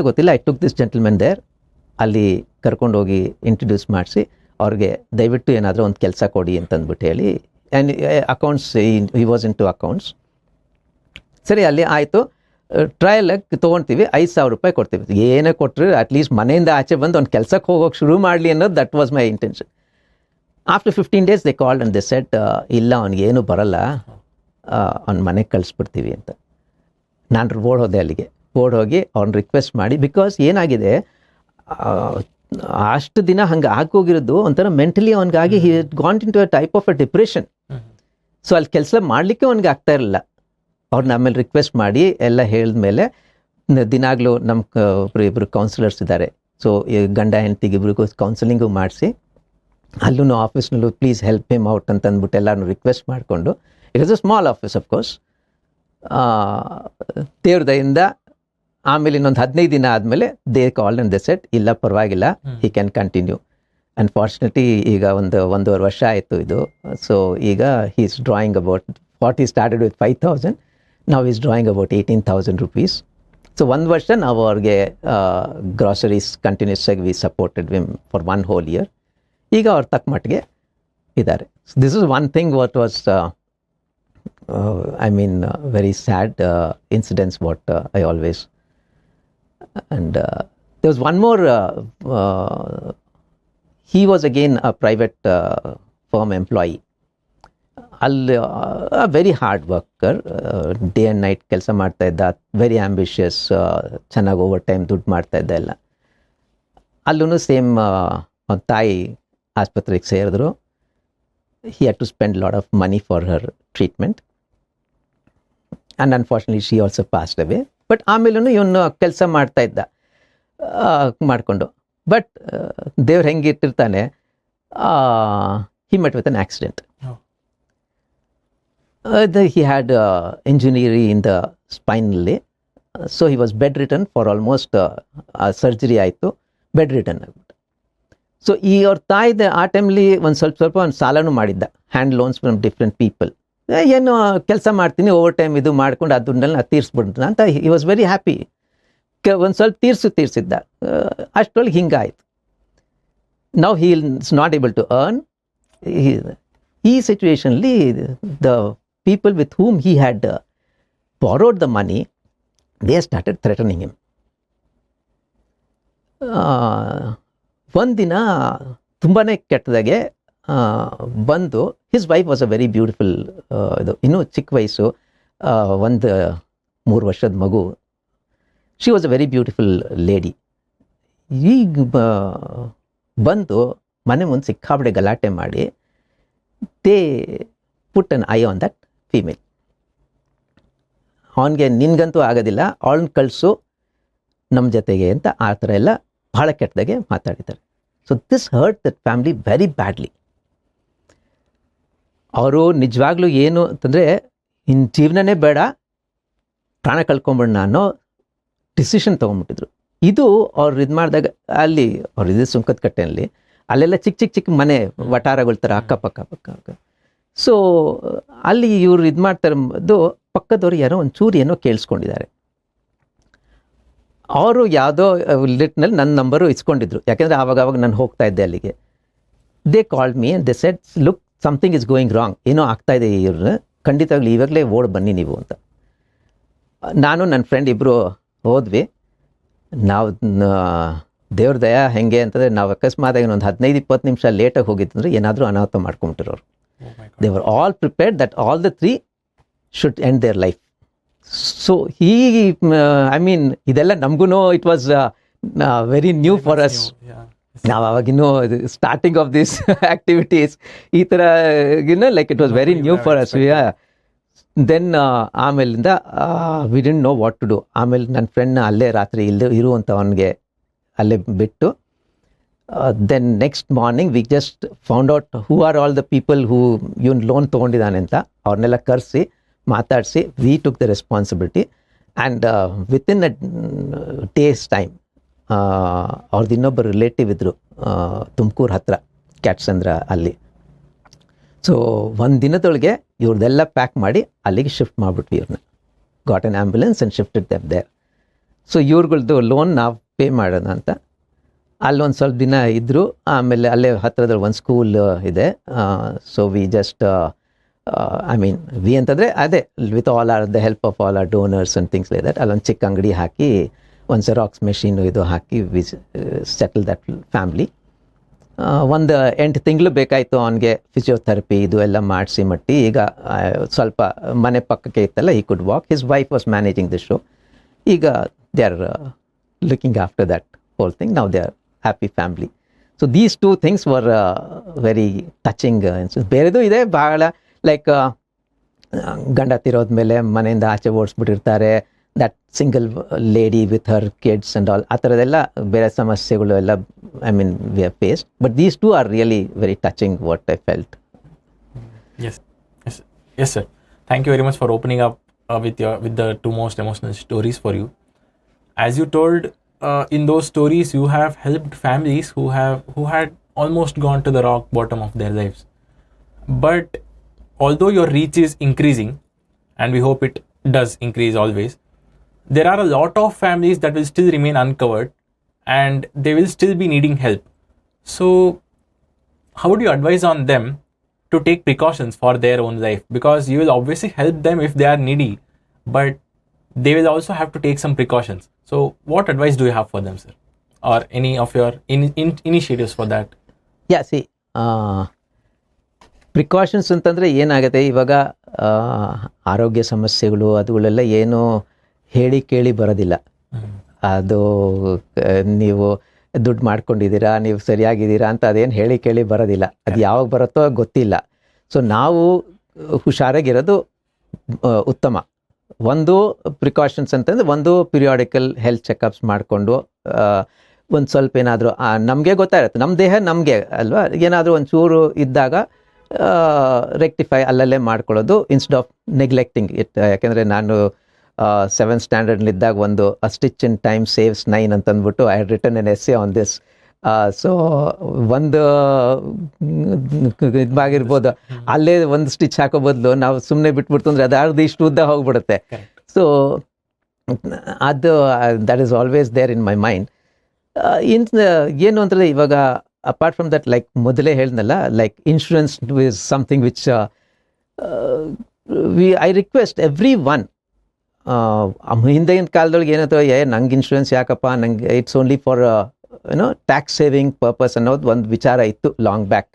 ಗೊತ್ತಿಲ್ಲ. I took this gentlemen there, ಅಲ್ಲಿ ಕರ್ಕೊಂಡೋಗಿ ಇಂಟ್ರೊಡ್ಯೂಸ್ ಮಾಡಿಸಿ ಅವ್ರಿಗೆ ದಯವಿಟ್ಟು ಏನಾದರೂ ಒಂದು ಕೆಲಸ ಕೊಡಿ ಅಂತಂದ್ಬಿಟ್ಟು ಹೇಳಿ. And accounts, he was in to accounts. ಸರಿ, ಅಲ್ಲಿ ಆಯಿತು. ಟ್ರಯಲಾಗಿ ತೊಗೊಳ್ತೀವಿ, 5,000 ರೂಪಾಯಿ ಕೊಡ್ತೀವಿ. ಏನೇ ಕೊಟ್ಟರು ಅಟ್ಲೀಸ್ಟ್ ಮನೆಯಿಂದ ಆಚೆ ಬಂದು ಒಂದು ಕೆಲಸಕ್ಕೆ ಹೋಗೋಕೆ ಶುರು ಮಾಡಲಿ ಅನ್ನೋದು that was my intention. After 15 days they called and they shed ಇಲ್ಲ ಅವನಿಗೇನು ಬರಲ್ಲ, ಅವ್ನ ಮನೆಗೆ ಕಳಿಸ್ಬಿಡ್ತೀವಿ ಅಂತ. ನಾನು ಓಡೋದೆ ಅಲ್ಲಿಗೆ. ಓಡೋಗಿ ಅವ್ರನ್ನ ರಿಕ್ವೆಸ್ಟ್ ಮಾಡಿ, ಬಿಕಾಸ್ ಏನಾಗಿದೆ ಅಷ್ಟು ದಿನ ಹಂಗೆ ಆಗೋಗಿರೋದು ಒಂಥರ ಮೆಂಟಲಿ ಅವ್ನಿಗಾಗಿ he gone in to a type of a depression. So ಅಲ್ಲಿ ಕೆಲಸ ಮಾಡಲಿಕ್ಕೆ ಅವ್ನಿಗೆ ಆಗ್ತಾ ಇರಲಿಲ್ಲ. ಅವ್ರನ್ನ ಆಮೇಲೆ ರಿಕ್ವೆಸ್ಟ್ ಮಾಡಿ ಎಲ್ಲ ಹೇಳಿದ್ಮೇಲೆ ದಿನಾಗಲೂ ನಮ್ಮ ಇಬ್ಬರು ಕೌನ್ಸಿಲರ್ಸ್ ಇದ್ದಾರೆ. ಸೊ ಗಂಡ ಹೆಂಡತಿಗೆ ಇಬ್ರಿಗೂ ಕೌನ್ಸಿಲಿಂಗು ಮಾಡಿಸಿ, ಅಲ್ಲೂ ಆಫೀಸ್ನಲ್ಲೂ ಪ್ಲೀಸ್ ಹೆಲ್ಪ್ ಹಿಮ್ ಔಟ್ ಅಂತ ಅಂದ್ಬಿಟ್ಟು ಎಲ್ಲರೂ ರಿಕ್ವೆಸ್ಟ್ ಮಾಡಿಕೊಂಡು, it is a small office of course. ದೇವ್ರ ದಯಿಂದ ಆಮೇಲೆ ಇನ್ನೊಂದು 15 ದಿನ ಆದಮೇಲೆ they called and they shed ಇಲ್ಲ ಪರವಾಗಿಲ್ಲ, ಹಿ ಕ್ಯಾನ್ ಕಂಟಿನ್ಯೂ. ಅನ್ಫಾರ್ಚುನೇಟ್ಲಿ ಈಗ 1.5 ವರ್ಷ ಆಯಿತು ಇದು. ಸೊ ಈಗ he is drawing about what he started with 5,000, now he is drawing about 18,000 rupees. So 1 ವರ್ಷ ನಾವು ಅವ್ರಿಗೆ ಗ್ರಾಸರೀಸ್ ಕಂಟಿನ್ಯೂಸ್ ಆಗಿ we supported them for 1 whole year. ಈಗ ಅವ್ರು ತಕ್ಕ ಮಟ್ಟಿಗೆ ಇದ್ದಾರೆ. This is one thing what was I mean very sad incidents what I always. And there was one more, he was again a private firm employee. A very hard worker, day and night ಕೆಲಸ ಮಾಡ್ತಾ ಇದ್ದ, very ambitious, ಚೆನ್ನಾಗಿ over time ದುಡ್ಡು ಮಾಡ್ತಾ ಇದ್ದ ಎಲ್ಲ. ಅಲ್ಲೂ same ತಾಯಿ ಆಸ್ಪತ್ರೆಗೆ ಸೇರಿದ್ರು. he had to spend a lot of money for her treatment and unfortunately she also passed away. But ಆಮೇಲೂ ಇವನು ಕೆಲಸ ಮಾಡ್ತಾ ಇದ್ದ ಮಾಡಿಕೊಂಡು. ಬಟ್ ದೇವ್ರು ಹೆಂಗೆ ಇಟ್ಟಿರ್ತಾನೆ, he met with an accident. He had injury in the ಸ್ಪೈನಲ್ಲಿ. So he was bed return for almost, surgery ಆಯಿತು, ಬೆಡ್ ರಿಟರ್ನ್ ಆಗ್ಬಿಟ್ಟು. ಸೊ ಅವ್ರ ತಾಯಿದೆ ಆ ಟೈಮ್ಲಿ ಒಂದು ಸ್ವಲ್ಪ ಒಂದು ಸಾಲನೂ ಮಾಡಿದ್ದ, hand loans from different people. ಏನು ಕೆಲಸ ಮಾಡ್ತೀನಿ ಓವರ್ ಟೈಮ್ ಇದು ಮಾಡ್ಕೊಂಡು ಆ ದುಡ್ಡಲ್ಲಿ ನಾನು ತೀರಿಸ್ಬಿಡ್ತೀನಿ ಅಂತ ಹಿ ವಾಸ್ ವೆರಿ ಹ್ಯಾಪಿ. ಒಂದು ಸ್ವಲ್ಪ ತೀರಿಸಿದ್ದ. ಅಷ್ಟರೊಳಗೆ ಹಿಂಗಾಯ್ತು. Now he is not able to earn. ಈ ಸಿಚುವೇಶನ್ಲಿ the people with whom he had borrowed the money, they started threatening him. ಒಂದಿನ ತುಂಬಾ ಕೆಟ್ಟದಾಗೆ ಬಂದು, his wife was a very beautiful, ಇದು ಇನ್ನೂ ಚಿಕ್ಕ ವಯಸ್ಸು, 3 ವರ್ಷದ ಮಗು. She was a very beautiful lady. ಈಗ ಬಂದು ಮನೆ ಮುಂದೆ ಸಿಕ್ಕಾಪಡೆ ಗಲಾಟೆ ಮಾಡಿ, they put an eye on that female. ಅವನಿಗೆ ನಿನ್ಗಂತೂ ಆಗೋದಿಲ್ಲ, ಅವಳನ್ನ ಕಳಿಸು ನಮ್ಮ ಜೊತೆಗೆ ಅಂತ ಆ ಥರ ಎಲ್ಲ ಭಾಳ ಕೆಟ್ಟದಾಗೆ ಮಾತಾಡಿದ್ದಾರೆ. So this hurt that family very badly. ಅವರು ನಿಜವಾಗ್ಲೂ ಏನು ಅಂತಂದರೆ, ಇನ್ನು ಜೀವನನೇ ಬೇಡ, ಪ್ರಾಣ ಕಳ್ಕೊಂಬಿಡೋಣ ಅನ್ನೋ ಡಿಸಿಷನ್ ತೊಗೊಂಡ್ಬಿಟ್ಟಿದ್ರು. ಇದು ಅವ್ರು ಇದು ಮಾಡಿದಾಗ ಅಲ್ಲಿ ಅವ್ರು ಇದು ಸುಂಕದ ಕಟ್ಟೆಯಲ್ಲಿ ಅಲ್ಲೆಲ್ಲ ಚಿಕ್ಕ ಮನೆ ವಟಾರಗಳ ಥರ ಅಕ್ಕಪಕ್ಕ. ಸೊ ಅಲ್ಲಿ ಇವರು ಇದು ಮಾಡ್ತಾ ಇರೋದು ಪಕ್ಕದವ್ರು ಯಾರೋ ಒಂಚೂರು ಏನೋ ಕೇಳಿಸ್ಕೊಂಡಿದ್ದಾರೆ. ಅವರು ಯಾವುದೋ ಲಿಟ್ನಲ್ಲಿ ನನ್ನ ನಂಬರು ಇಸ್ಕೊಂಡಿದ್ರು, ಯಾಕೆಂದರೆ ಆವಾಗ ನಾನು ಹೋಗ್ತಾ ಇದ್ದೆ ಅಲ್ಲಿಗೆ. They called me and they shed look something is going wrong, ಏನೋ ಆಗ್ತಾ ಇದೆ ಇವ್ರನ್ನ, ಖಂಡಿತವಾಗ್ಲೂ ಇವಾಗಲೇ ಓಡ್ ಬನ್ನಿ ನೀವು ಅಂತ. ನಾನು ನನ್ನ ಫ್ರೆಂಡ್ ಇಬ್ಬರು ಹೋದ್ವಿ. ನಾವು ದೇವ್ರ ದಯ ಹೆಂಗೆ ಅಂತಂದರೆ, ನಾವು ಅಕಸ್ಮಾತಾಗಿ ಒಂದು 15-20 ನಿಮಿಷ ಲೇಟಾಗಿ ಹೋಗಿತ್ತಂದರೆ ಏನಾದರೂ ಅನಾಹುತ ಮಾಡ್ಕೊಂಬಿಟ್ಟಿರೋರು. They were all prepared that all the 3 should end their life. So I mean ಇದೆಲ್ಲ ನಮಗೂ it was very new for us. ನಾವು ಅವಾಗಿನ್ನೂ ಸ್ಟಾರ್ಟಿಂಗ್ ಆಫ್ ದಿಸ್ ಆ್ಯಕ್ಟಿವಿಟೀಸ್ ಈ ಥರ like it was very new for us. Then ಆಮೇಲಿಂದ we didn't know what to do. ಆಮೇಲೆ ನನ್ನ ಫ್ರೆಂಡ್ನ ಅಲ್ಲೇ ರಾತ್ರಿ ಇರುವಂಥವನಿಗೆ ಅಲ್ಲೇ ಬಿಟ್ಟು, then next morning we just found out who are all the people who even loan ತೊಗೊಂಡಿದ್ದಾನೆ ಅಂತ. ಅವ್ರನ್ನೆಲ್ಲ ಕರೆಸಿ ಮಾತಾಡಿಸಿ we took the responsibility and within a days time ಅವ್ರದ್ದು ಇನ್ನೊಬ್ಬರು ರಿಲೇಟಿವ್ ಇದ್ದರು ತುಮಕೂರು ಹತ್ತಿರ ಕ್ಯಾಟ್ಸಂದ್ರ ಅಲ್ಲಿ. ಸೊ ಒಂದು ದಿನದೊಳಗೆ ಇವ್ರದ್ದೆಲ್ಲ ಪ್ಯಾಕ್ ಮಾಡಿ ಅಲ್ಲಿಗೆ ಶಿಫ್ಟ್ ಮಾಡಿಬಿಟ್ವಿ ಇವ್ರನ್ನ. Got an ambulance and shifted them there. So ಇವ್ರುಗಳ್ದು ಲೋನ್ ನಾವು ಪೇ ಮಾಡೋಣ ಅಂತ ಅಲ್ಲೊಂದು ಸ್ವಲ್ಪ ದಿನ ಇದ್ದರು. ಆಮೇಲೆ ಅಲ್ಲೇ ಹತ್ತಿರದಲ್ಲಿ ಒಂದು ಸ್ಕೂಲ್ ಇದೆ. So we just I mean V ಅಂತಂದರೆ ಅದೇ with all are the help of all are donors and things like that ಅಲ್ಲೊಂದು ಚಿಕ್ಕ ಅಂಗಡಿ ಹಾಕಿ ಒಂದು ಜೆರಾಕ್ಸ್ ಮೆಷಿನು ಇದು ಹಾಕಿ ವಿ ಸೆಟಲ್ ದಟ್ ಫ್ಯಾಮ್ಲಿ. ಒಂದು 8 ತಿಂಗಳು ಬೇಕಾಯಿತು ಅವನಿಗೆ ಫಿಸಿಯೋಥೆರಪಿ ಇದು ಎಲ್ಲ ಮಾಡಿಸಿ ಮಟ್ಟಿ. ಈಗ ಸ್ವಲ್ಪ ಮನೆ ಪಕ್ಕಕ್ಕೆ ಇತ್ತಲ್ಲ, he could walk. His wife was managing the show. ಈಗ they are looking after that whole thing. Now they are happy family. So these 2 things were very touching. ಬೇರೆದು ಇದೆ ಭಾಳ, ಲೈಕ್ ಗಂಡ ತಿರೋದ್ಮೇಲೆ ಮನೆಯಿಂದ ಆಚೆ ಓಡಿಸ್ಬಿಟ್ಟಿರ್ತಾರೆ, that single lady with her kids and all, ಆ ಥರದ್ದೆಲ್ಲ ಬೇರೆ ಸಮಸ್ಯೆಗಳು ಎಲ್ಲ I mean we have faced. But these 2 are really very touching what I felt. Yes sir, thank you very much for opening up with the 2 most emotional stories for you. As you told, in those stories you have helped families who had almost gone to the rock bottom of their lives. But although your reach is increasing, and we hope it does increase always, there are a lot of families that will still remain uncovered and they will still be needing help. So how would you advise on them to take precautions for their own life? Because you will obviously help them if they are needy, but they will also have to take some precautions. So what advice do you have for them, sir, or any of your initiatives for that? Yeah C precautions ಅಂತಂದರೆ ಏನಾಗುತ್ತೆ, ಇವಾಗ ಆರೋಗ್ಯ ಸಮಸ್ಯೆಗಳು ಅದುಗಳೆಲ್ಲ ಏನೂ ಹೇಳಿ ಕೇಳಿ ಬರೋದಿಲ್ಲ. ಅದು ನೀವು ದುಡ್ಡು ಮಾಡ್ಕೊಂಡಿದ್ದೀರಾ, ನೀವು ಸರಿಯಾಗಿದ್ದೀರಾ ಅಂತ ಅದೇನು ಹೇಳಿ ಕೇಳಿ ಬರೋದಿಲ್ಲ. ಅದು ಯಾವಾಗ ಬರುತ್ತೋ ಗೊತ್ತಿಲ್ಲ. ಸೊ ನಾವು ಹುಷಾರಾಗಿರೋದು ಉತ್ತಮ. ಒಂದು ಪ್ರಿಕಾಷನ್ಸ್ ಅಂತಂದರೆ, ಒಂದು ಪಿರಿಯಾಡಿಕಲ್ ಹೆಲ್ತ್ ಚೆಕಪ್ಸ್ ಮಾಡಿಕೊಂಡು ಒಂದು ಸ್ವಲ್ಪ ಏನಾದರೂ ನಮಗೆ ಗೊತ್ತಾಗಿರುತ್ತೆ, ನಮ್ಮ ದೇಹ ನಮಗೆ ಅಲ್ವಾ, ಏನಾದರೂ ಒಂದು ಚೂರು ಇದ್ದಾಗ ರೆಕ್ಟಿಫೈ ಅಲ್ಲಲ್ಲೇ ಮಾಡ್ಕೊಳ್ಳೋದು ಇನ್ಸ್ಟೆಡ್ ಆಫ್ ನೆಗ್ಲೆಕ್ಟಿಂಗ್ ಇಟ್. ಯಾಕೆಂದರೆ ನಾನು 7th ಸ್ಟ್ಯಾಂಡರ್ಡ್ಲಿದ್ದಾಗ ಒಂದು a stitch in time saves 9 ಅಂತಂದ್ಬಿಟ್ಟು I had written an essay on this. So ಒಂದು ಇದಾಗಿರ್ಬೋದು, ಅಲ್ಲೇ ಒಂದು ಸ್ಟಿಚ್ ಹಾಕೋ ಬದಲು ನಾವು ಸುಮ್ಮನೆ ಬಿಟ್ಬಿಡ್ತು ಅಂದರೆ ಅದು ಇಷ್ಟು ಉದ್ದ ಹೋಗ್ಬಿಡುತ್ತೆ. ಸೊ ಅದು that is always there in my mind. ಏನು ಅಂದರೆ ಇವಾಗ ಅಪಾರ್ಟ್ ಫ್ರಮ್ ದಟ್, ಲೈಕ್ ಮೊದಲೇ ಹೇಳಿದ್ನಲ್ಲ, like insurance is something which I request everyone. ಹಿಂದಿನ ಕಾಲದೊಳಗೆ ಏನಂತ ನಂಗೆ ಇನ್ಶೂರೆನ್ಸ್ ಯಾಕಪ್ಪ, ನಂಗೆ it's only for tax saving purpose ಅನ್ನೋದು ಒಂದು ವಿಚಾರ ಇತ್ತು ಲಾಂಗ್ ಬ್ಯಾಕ್.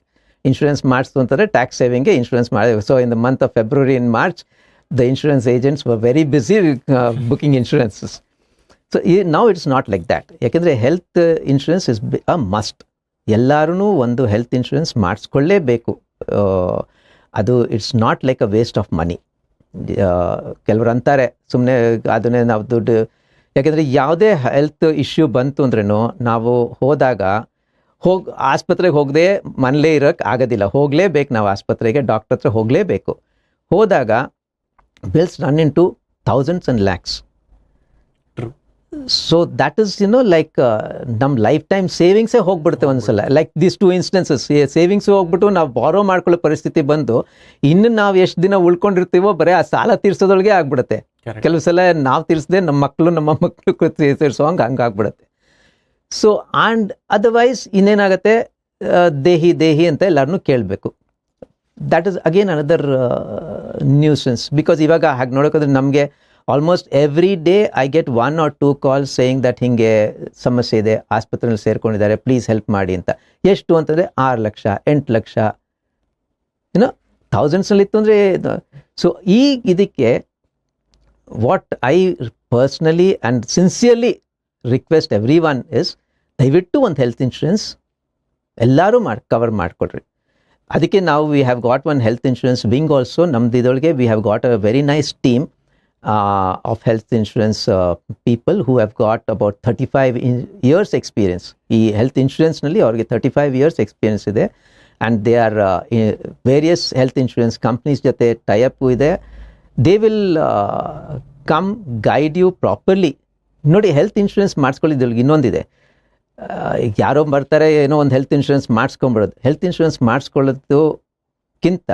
ಇನ್ಶೂರೆನ್ಸ್ ಮಾಡಿಸ್ತು ಅಂತಂದರೆ ಟ್ಯಾಕ್ಸ್ ಸೇವಿಂಗ್ಗೆ ಇನ್ಶೂರೆನ್ಸ್ ಮಾಡಿ. So in the month of February in March the insurance agents were very busy booking insurances. So now it's not like that. ಯಾಕೆಂದರೆ health insurance is a must. ಎಲ್ಲರೂ ಒಂದು health insurance ಮಾಡಿಸ್ಕೊಳ್ಳೇಬೇಕು. ಅದು it's not like a waste of money. ಕೆಲವರು ಅಂತಾರೆ ಸುಮ್ಮನೆ ಅದನ್ನೇ ನಾವು ದುಡ್ಡು, ಯಾಕೆಂದರೆ ಯಾವುದೇ ಹೆಲ್ತ್ ಇಶ್ಯೂ ಬಂತು ಅಂದ್ರೂ ನಾವು ಹೋದಾಗ ಆಸ್ಪತ್ರೆಗೆ ಹೋಗದೆ ಮನೇಲೇ ಇರೋಕ್ಕೆ ಆಗೋದಿಲ್ಲ, ಹೋಗಲೇಬೇಕು ನಾವು ಆಸ್ಪತ್ರೆಗೆ, ಡಾಕ್ಟರ್ ಹತ್ರ ಹೋಗಲೇಬೇಕು. ಹೋದಾಗ bills run in to thousands and lakhs. So that is like ನಮ್ಮ ಲೈಫ್ ಟೈಮ್ ಸೇವಿಂಗ್ಸೇ ಹೋಗ್ಬಿಡುತ್ತೆ ಒಂದ್ಸಲ. ಲೈಕ್ ದೀಸ್ 2 ಇನ್ಸ್ಟೆನ್ಸಸ್, ಸೇವಿಂಗ್ಸ್ ಹೋಗ್ಬಿಟ್ಟು ನಾವು ಬಾರೋ ಮಾಡ್ಕೊಳ್ಳೋ ಪರಿಸ್ಥಿತಿ ಬಂದು ಇನ್ನು ನಾವು ಎಷ್ಟು ದಿನ ಉಳ್ಕೊಂಡಿರ್ತೀವೋ ಬರೀ ಆ ಸಾಲ ತೀರ್ಸೋದೊಳಗೆ ಆಗ್ಬಿಡುತ್ತೆ. Correct. ಕೆಲವು ಸಲ ನಾವು ತೀರಿಸದೆ ನಮ್ಮ ಮಕ್ಕಳು ತೀರಿಸೋ ಹಂಗೆ ಆಗ್ಬಿಡುತ್ತೆ. ಸೊ ಆ್ಯಂಡ್ ಅದರ್ವೈಸ್ ಇನ್ನೇನಾಗುತ್ತೆ, ದೇಹಿ ಅಂತ ಎಲ್ಲರನ್ನೂ ಕೇಳಬೇಕು. That is again another nuisance. Because ಇವಾಗ ಹಾಗೆ ನೋಡೋಕ್ಕೋದ್ರೆ ನಮಗೆ almost every day I get 1 or 2 calls saying that ಹಿಂಗೆ ಸಮಸ್ಯೆ ಇದೆ, ಆಸ್ಪತ್ರೆಯಲ್ಲಿ ಸೇರ್ಕೊಂಡಿದ್ದಾರೆ, ಪ್ಲೀಸ್ ಹೆಲ್ಪ್ ಮಾಡಿ ಅಂತ. ಎಷ್ಟು ಅಂತಂದರೆ 6 ಲಕ್ಷ 8 ಲಕ್ಷ ಏನೋ ಥೌಸಂಡ್ಸ್ನಲ್ಲಿ ಇತ್ತು ಅಂದರೆ. ಸೊ ಇದಕ್ಕೆ what I personally and sincerely request every one is, ದಯವಿಟ್ಟು ಒಂದು ಹೆಲ್ತ್ ಇನ್ಶೂರೆನ್ಸ್ ಎಲ್ಲರೂ ಕವರ್ ಮಾಡಿಕೊಡ್ರಿ. ಅದಕ್ಕೆ ನಾವು V have got one health insurance wing also. ನಮ್ದು ಇದರೊಳಗೆ V have got a very nice team of health insurance people who have got about 35 years experience. ಈ health ಇನ್ಶೂರೆನ್ಸ್ನಲ್ಲಿ ಅವ್ರಿಗೆ 35 years ಎಕ್ಸ್ಪೀರಿಯನ್ಸ್ ಇದೆ. And they are various health insurance companies ಜೊತೆ ಟೈಅಪ್ಪು ಇದೆ. They will come guide you properly. ನೋಡಿ, health insurance ಮಾಡಿಸ್ಕೊಳ್ಳಿದ್ದೊಳಗೆ ಇನ್ನೊಂದಿದೆ. ಈಗ ಯಾರೋ ಬರ್ತಾರೆ, ಏನೋ ಒಂದು ಹೆಲ್ತ್ ಇನ್ಶೂರೆನ್ಸ್ ಮಾಡಿಸ್ಕೊಂಬಿಡೋದು. ಹೆಲ್ತ್ ಇನ್ಶೂರೆನ್ಸ್ ಮಾಡಿಸ್ಕೊಳ್ಳೋದಕ್ಕಿಂತ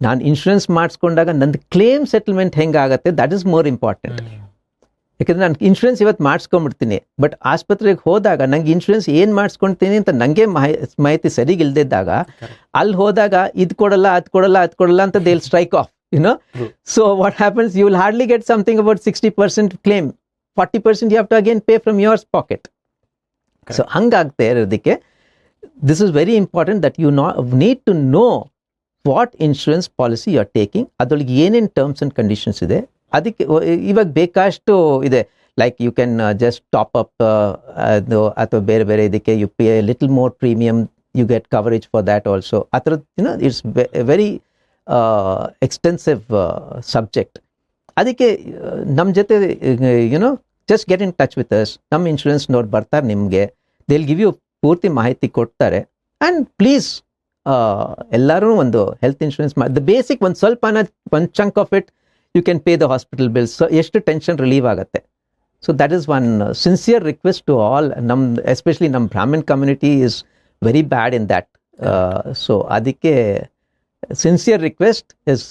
ನಾನು ಇನ್ಶೂರೆನ್ಸ್ ಮಾಡಿಸ್ಕೊಂಡಾಗ ನಂದು ಕ್ಲೇಮ್ ಸೆಟಲ್ಮೆಂಟ್ ಹೆಂಗಾಗತ್ತೆ, ದಟ್ ಈಸ್ ಮೋರ್ ಇಂಪಾರ್ಟೆಂಟ್. ಯಾಕೆಂದರೆ ನಾನು ಇನ್ಶೂರೆನ್ಸ್ ಇವತ್ತು ಮಾಡಿಸ್ಕೊಂಬಿಡ್ತೀನಿ, ಬಟ್ ಆಸ್ಪತ್ರೆಗೆ ಹೋದಾಗ ನಂಗೆ ಇನ್ಶೂರೆನ್ಸ್ ಏನು ಮಾಡಿಸ್ಕೊಳ್ತೀನಿ ಅಂತ ನನಗೆ ಮಾಹಿತಿ ಸರಿಗಿಲ್ದಿದ್ದಾಗ ಅಲ್ಲಿ ಹೋದಾಗ ಇದು ಕೊಡಲ್ಲ ಅದು ಕೊಡಲ್ಲ ಅಂತ they will strike off, so what happens, you will hardly get something about 60% claim, 40% you have to again pay from your pocket. So ಹಂಗಾಗ್ತಾ ಇರೋದಕ್ಕೆ this is very important that you need to know what insurance policy you are taking, ಅದರೊಳಗೆ ಏನೇನು terms and conditions ಇದೆ. ಅದಕ್ಕೆ ಇವಾಗ ಬೇಕಾಷ್ಟು ಇದೆ. Like you can just top up ಅದು, ಅಥವಾ ಬೇರೆ ಇದಕ್ಕೆ you pay little more premium, you get coverage for that also. ಆ ಥರದ್ದು ಇಟ್ಸ್ ವೆರಿ ಎಕ್ಸ್ಟೆನ್ಸಿವ್ ಸಬ್ಜೆಕ್ಟ್. ಅದಕ್ಕೆ ನಮ್ಮ ಜೊತೆ just get in touch with us. ನಮ್ಮ ಇನ್ಶೂರೆನ್ಸ್ನವ್ರು ಬರ್ತಾರೆ, ನಿಮಗೆ ದೇ ವಿಲ್ ಗಿವ್ ಯು ಪೂರ್ತಿ ಮಾಹಿತಿ ಕೊಡ್ತಾರೆ. ಆ್ಯಂಡ್ ಪ್ಲೀಸ್ ಎಲ್ಲರೂ ಒಂದು ಹೆಲ್ತ್ ಇನ್ಶೂರೆನ್ಸ್ ದ ಬೇಸಿಕ್ ಒಂದು ಸ್ವಲ್ಪ ಒಂದು chunk of it you can pay the hospital bills. So ಎಷ್ಟು ಟೆನ್ಷನ್ ರಿಲೀವ್ ಆಗುತ್ತೆ. So that is one sincere request to all. Especially ನಮ್ಮ Brahmin community is very bad in that. So ಅದಕ್ಕೆ sincere request is,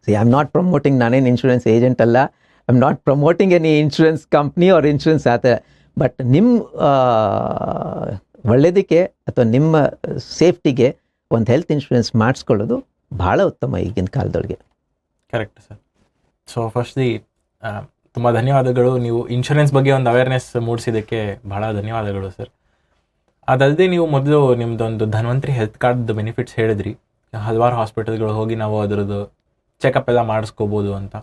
I am not promoting, ನಾನೇನು insurance agent ಅಲ್ಲ, I am not promoting any insurance company or insurance ಆ ಥರ. But ನಿಮ್ಮ ಒಳ್ಳೆಯದಕ್ಕೆ ಅಥವಾ ನಿಮ್ಮ ಸೇಫ್ಟಿಗೆ ಒಂದು ಹೆಲ್ತ್ ಇನ್ಶೂರೆನ್ಸ್ ಮಾಡಿಸ್ಕೊಳ್ಳೋದು ಭಾಳ ಉತ್ತಮ ಈಗಿನ ಕಾಲದೊಳಗೆ. Correct sir. ಸೊ ಫಸ್ಟ್ಲಿ ತುಂಬ ಧನ್ಯವಾದಗಳು. ನೀವು ಇನ್ಶೂರೆನ್ಸ್ ಬಗ್ಗೆ ಒಂದು ಅವೇರ್ನೆಸ್ ಮೂಡಿಸಿದ್ದಕ್ಕೆ ಭಾಳ ಧನ್ಯವಾದಗಳು ಸರ್. ಅದಲ್ಲದೆ ನೀವು ಮೊದಲು ನಿಮ್ಮದೊಂದು ಧನ್ವಂತರಿ ಹೆಲ್ತ್ ಕಾರ್ಡ್ದು ಬೆನಿಫಿಟ್ಸ್ ಹೇಳಿದ್ರಿ. ಹಲವಾರು ಹಾಸ್ಪಿಟಲ್ಗಳು ಹೋಗಿ ನಾವು ಅದರದ್ದು ಚೆಕಪ್ ಎಲ್ಲ ಮಾಡಿಸ್ಕೋಬೋದು ಅಂತ.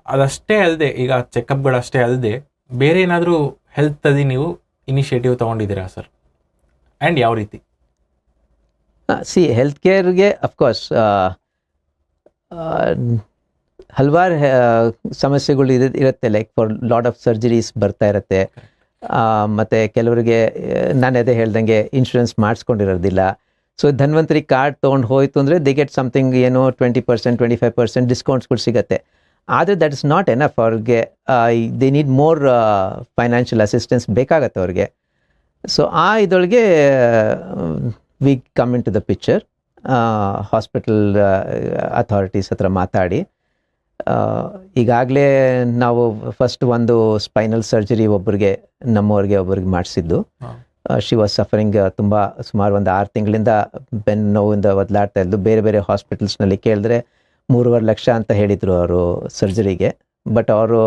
ಅದಷ್ಟೇ ಅಲ್ಲದೆ, ಈಗ ಚೆಕಪ್ಗಳಷ್ಟೇ ಅಲ್ಲದೆ ಬೇರೆ ಏನಾದರೂ ಹೆಲ್ತಲ್ಲಿ ನೀವು ಇನಿಷಿಯೇಟಿವ್ ತೊಗೊಂಡಿದ್ದೀರಾ ಸರ್? ಆ್ಯಂಡ್ ಯಾವ ರೀತಿ? ಸಿ, ಹೆಲ್ತ್ ಕೇರ್ಗೆ ಅಫ್ಕೋರ್ಸ್ ಹಲವಾರು ಸಮಸ್ಯೆಗಳು ಇರುತ್ತೆ. Like for lot of surgeries ಬರ್ತಾ ಇರುತ್ತೆ. ಮತ್ತು ಕೆಲವರಿಗೆ ನಾನು ಅದೇ ಹೇಳ್ದಂಗೆ ಇನ್ಶೂರೆನ್ಸ್ ಮಾಡಿಸ್ಕೊಂಡಿರೋದಿಲ್ಲ. ಸೊ ಧನ್ವಂತರಿ ಕಾರ್ಡ್ ತೊಗೊಂಡು ಹೋಯಿತು ಅಂದರೆ ದೇ ಗೆಟ್ ಸಮಥಿಂಗ್, ಏನೋ 20% 25% ಡಿಸ್ಕೌಂಟ್ಸ್ಗಳು ಸಿಗುತ್ತೆ. ಆದರೆ ದಟ್ ಇಸ್ ನಾಟ್ ಎನಫ್. ಅವ್ರಿಗೆ they need more financial assistance ಬೇಕಾಗತ್ತೆ ಅವ್ರಿಗೆ. ಸೊ ಇದರೊಳಗೆ we come in to the picture. Hospital authorities ಹತ್ರ ಮಾತಾಡಿ ಈಗಾಗಲೇ ನಾವು ಫಸ್ಟ್ ಒಂದು ಸ್ಪೈನಲ್ ಸರ್ಜರಿ ನಮ್ಮವ್ರಿಗೆ ಒಬ್ಬರಿಗೆ ಮಾಡಿಸಿದ್ದು. ಶಿ ವಾಸ್ ಸಫರಿಂಗ್, ಸುಮಾರು ಒಂದು 6 ತಿಂಗಳಿಂದ ಬೆನ್ನು ನೋವಿಂದ ಒದಲಾಡ್ತಾ ಇದ್ದು. ಬೇರೆ ಹಾಸ್ಪಿಟಲ್ಸ್ನಲ್ಲಿ ಕೇಳಿದ್ರೆ 3.5 ಲಕ್ಷ ಅಂತ ಹೇಳಿದರು ಅವರು ಸರ್ಜರಿಗೆ. ಬಟ್ ಅವರು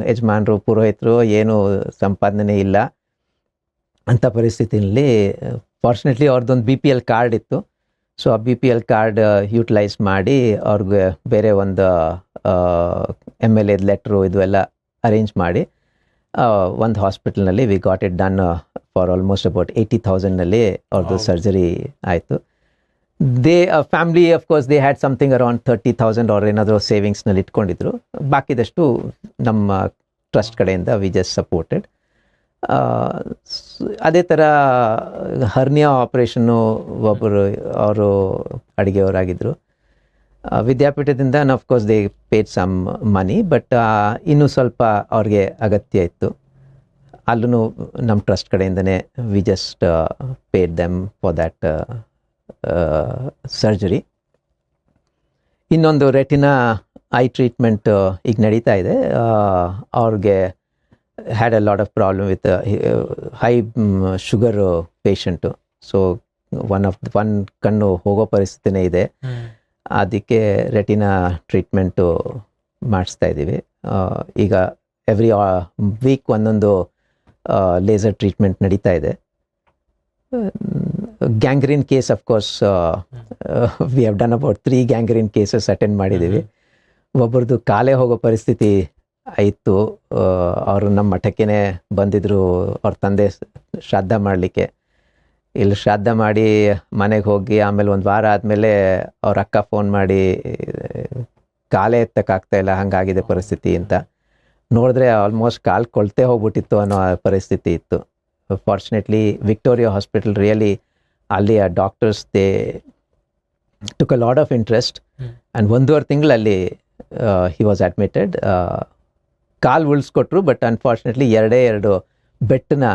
ಯಜಮಾನರು ಪುರೋಹಿತರು, ಏನು ಸಂಪಾದನೆ ಇಲ್ಲ ಅಂಥ ಪರಿಸ್ಥಿತಿಯಲ್ಲಿ ಫಾರ್ಚುನೇಟ್ಲಿ ಅವ್ರದ್ದೊಂದು BPL ಕಾರ್ಡ್ ಇತ್ತು. ಸೊ ಆ BPL ಕಾರ್ಡ್ ಯೂಟಿಲೈಸ್ ಮಾಡಿ ಅವ್ರಿಗೆ ಬೇರೆ ಒಂದು MLA ಲೆಟ್ರು ಇದು ಎಲ್ಲ ಅರೇಂಜ್ ಮಾಡಿ ಒಂದು ಹಾಸ್ಪಿಟಲ್ನಲ್ಲಿ we got it done for almost about 80,000ನಲ್ಲಿ ಅವ್ರದ್ದು ಸರ್ಜರಿ ಆಯಿತು. They family of course they had something around 30,000 ಅವ್ರು ಏನಾದರೂ ಸೇವಿಂಗ್ಸ್ನಲ್ಲಿ ಇಟ್ಕೊಂಡಿದ್ರು. ಬಾಕಿದಷ್ಟು ನಮ್ಮ ಟ್ರಸ್ಟ್ ಕಡೆಯಿಂದ ವಿ ಜಸ್ಟ್ ಸಪೋರ್ಟೆಡ್. ಅದೇ ಥರ ಹರ್ನಿಯಾ ಆಪ್ರೇಷನ್ನು ಒಬ್ಬರು ಅವರು ಅಡುಗೆಯವರಾಗಿದ್ದರು. ವಿದ್ಯಾಪೀಠದಿಂದ of course they paid some money, but ಇನ್ನೂ ಸ್ವಲ್ಪ ಅವ್ರಿಗೆ ಅಗತ್ಯ ಇತ್ತು. ಅಲ್ಲೂ ನಮ್ಮ ಟ್ರಸ್ಟ್ ಕಡೆಯಿಂದನೇ we just paid them for that surgery. ಇನ್ನೊಂದು ರೆಟಿನಾ ಐ ಟ್ರೀಟ್ಮೆಂಟ್ ಈಗ ನಡೀತಾ ಇದೆ. ಅವ್ರಿಗೆ had a lot of problem with high sugar patient. So one ಕಣ್ಣು ಹೋಗೋ ಪರಿಸ್ಥಿತಿನೇ ಇದೆ. ಅದಕ್ಕೆ ರೆಟಿನಾ ಟ್ರೀಟ್ಮೆಂಟು ಮಾಡಿಸ್ತಾ ಇದ್ದೀವಿ. ಈಗ ಎವ್ರಿ ವೀಕ್ ಒಂದೊಂದು ಲೇಸರ್ ಟ್ರೀಟ್ಮೆಂಟ್ ನಡೀತಾ ಇದೆ. Gangrene case of course we have done about 3 gangrene cases attend ಮಾಡಿದ್ದೀವಿ. ಒಬ್ಬರದು ಕಾಲೇ ಹೋಗೋ ಪರಿಸ್ಥಿತಿ ಆಯಿತು. ಅವರು ನಮ್ಮ ಮಠಕ್ಕೇ ಬಂದಿದ್ದರು ಅವ್ರ ತಂದೆ ಶ್ರಾದ್ದ ಮಾಡಲಿಕ್ಕೆ. ಇಲ್ಲಿ ಶ್ರಾದ್ದ ಮಾಡಿ ಮನೆಗೆ ಹೋಗಿ ಆಮೇಲೆ ಒಂದು ವಾರ ಆದಮೇಲೆ ಅವ್ರ ಅಕ್ಕ ಫೋನ್ ಮಾಡಿ ಕಾಲೇ ಎತ್ತಕ್ಕಾಗ್ತಾಯಿಲ್ಲ, ಹಾಗಾಗಿದೆ ಪರಿಸ್ಥಿತಿ ಅಂತ. ನೋಡಿದ್ರೆ ಆಲ್ಮೋಸ್ಟ್ ಕಾಲು ಕೊಳ್ತೇ ಹೋಗ್ಬಿಟ್ಟಿತ್ತು ಅನ್ನೋ ಪರಿಸ್ಥಿತಿ ಇತ್ತು. ಫಾರ್ಚುನೇಟ್ಲಿ ವಿಕ್ಟೋರಿಯಾ ಹಾಸ್ಪಿಟಲ್ ರಿಯಲಿ ಅಲ್ಲಿ ಆ doctors they took a lot of interest and 1.5 ತಿಂಗಳಲ್ಲಿ ಹಿ ವಾಸ್ ಅಡ್ಮಿಟೆಡ್. ಕಾಲು ಉಳಿಸ್ಕೊಟ್ರು, ಬಟ್ ಅನ್ಫಾರ್ಚುನೇಟ್ಲಿ 2 ಬೆಟ್ಟನ್ನ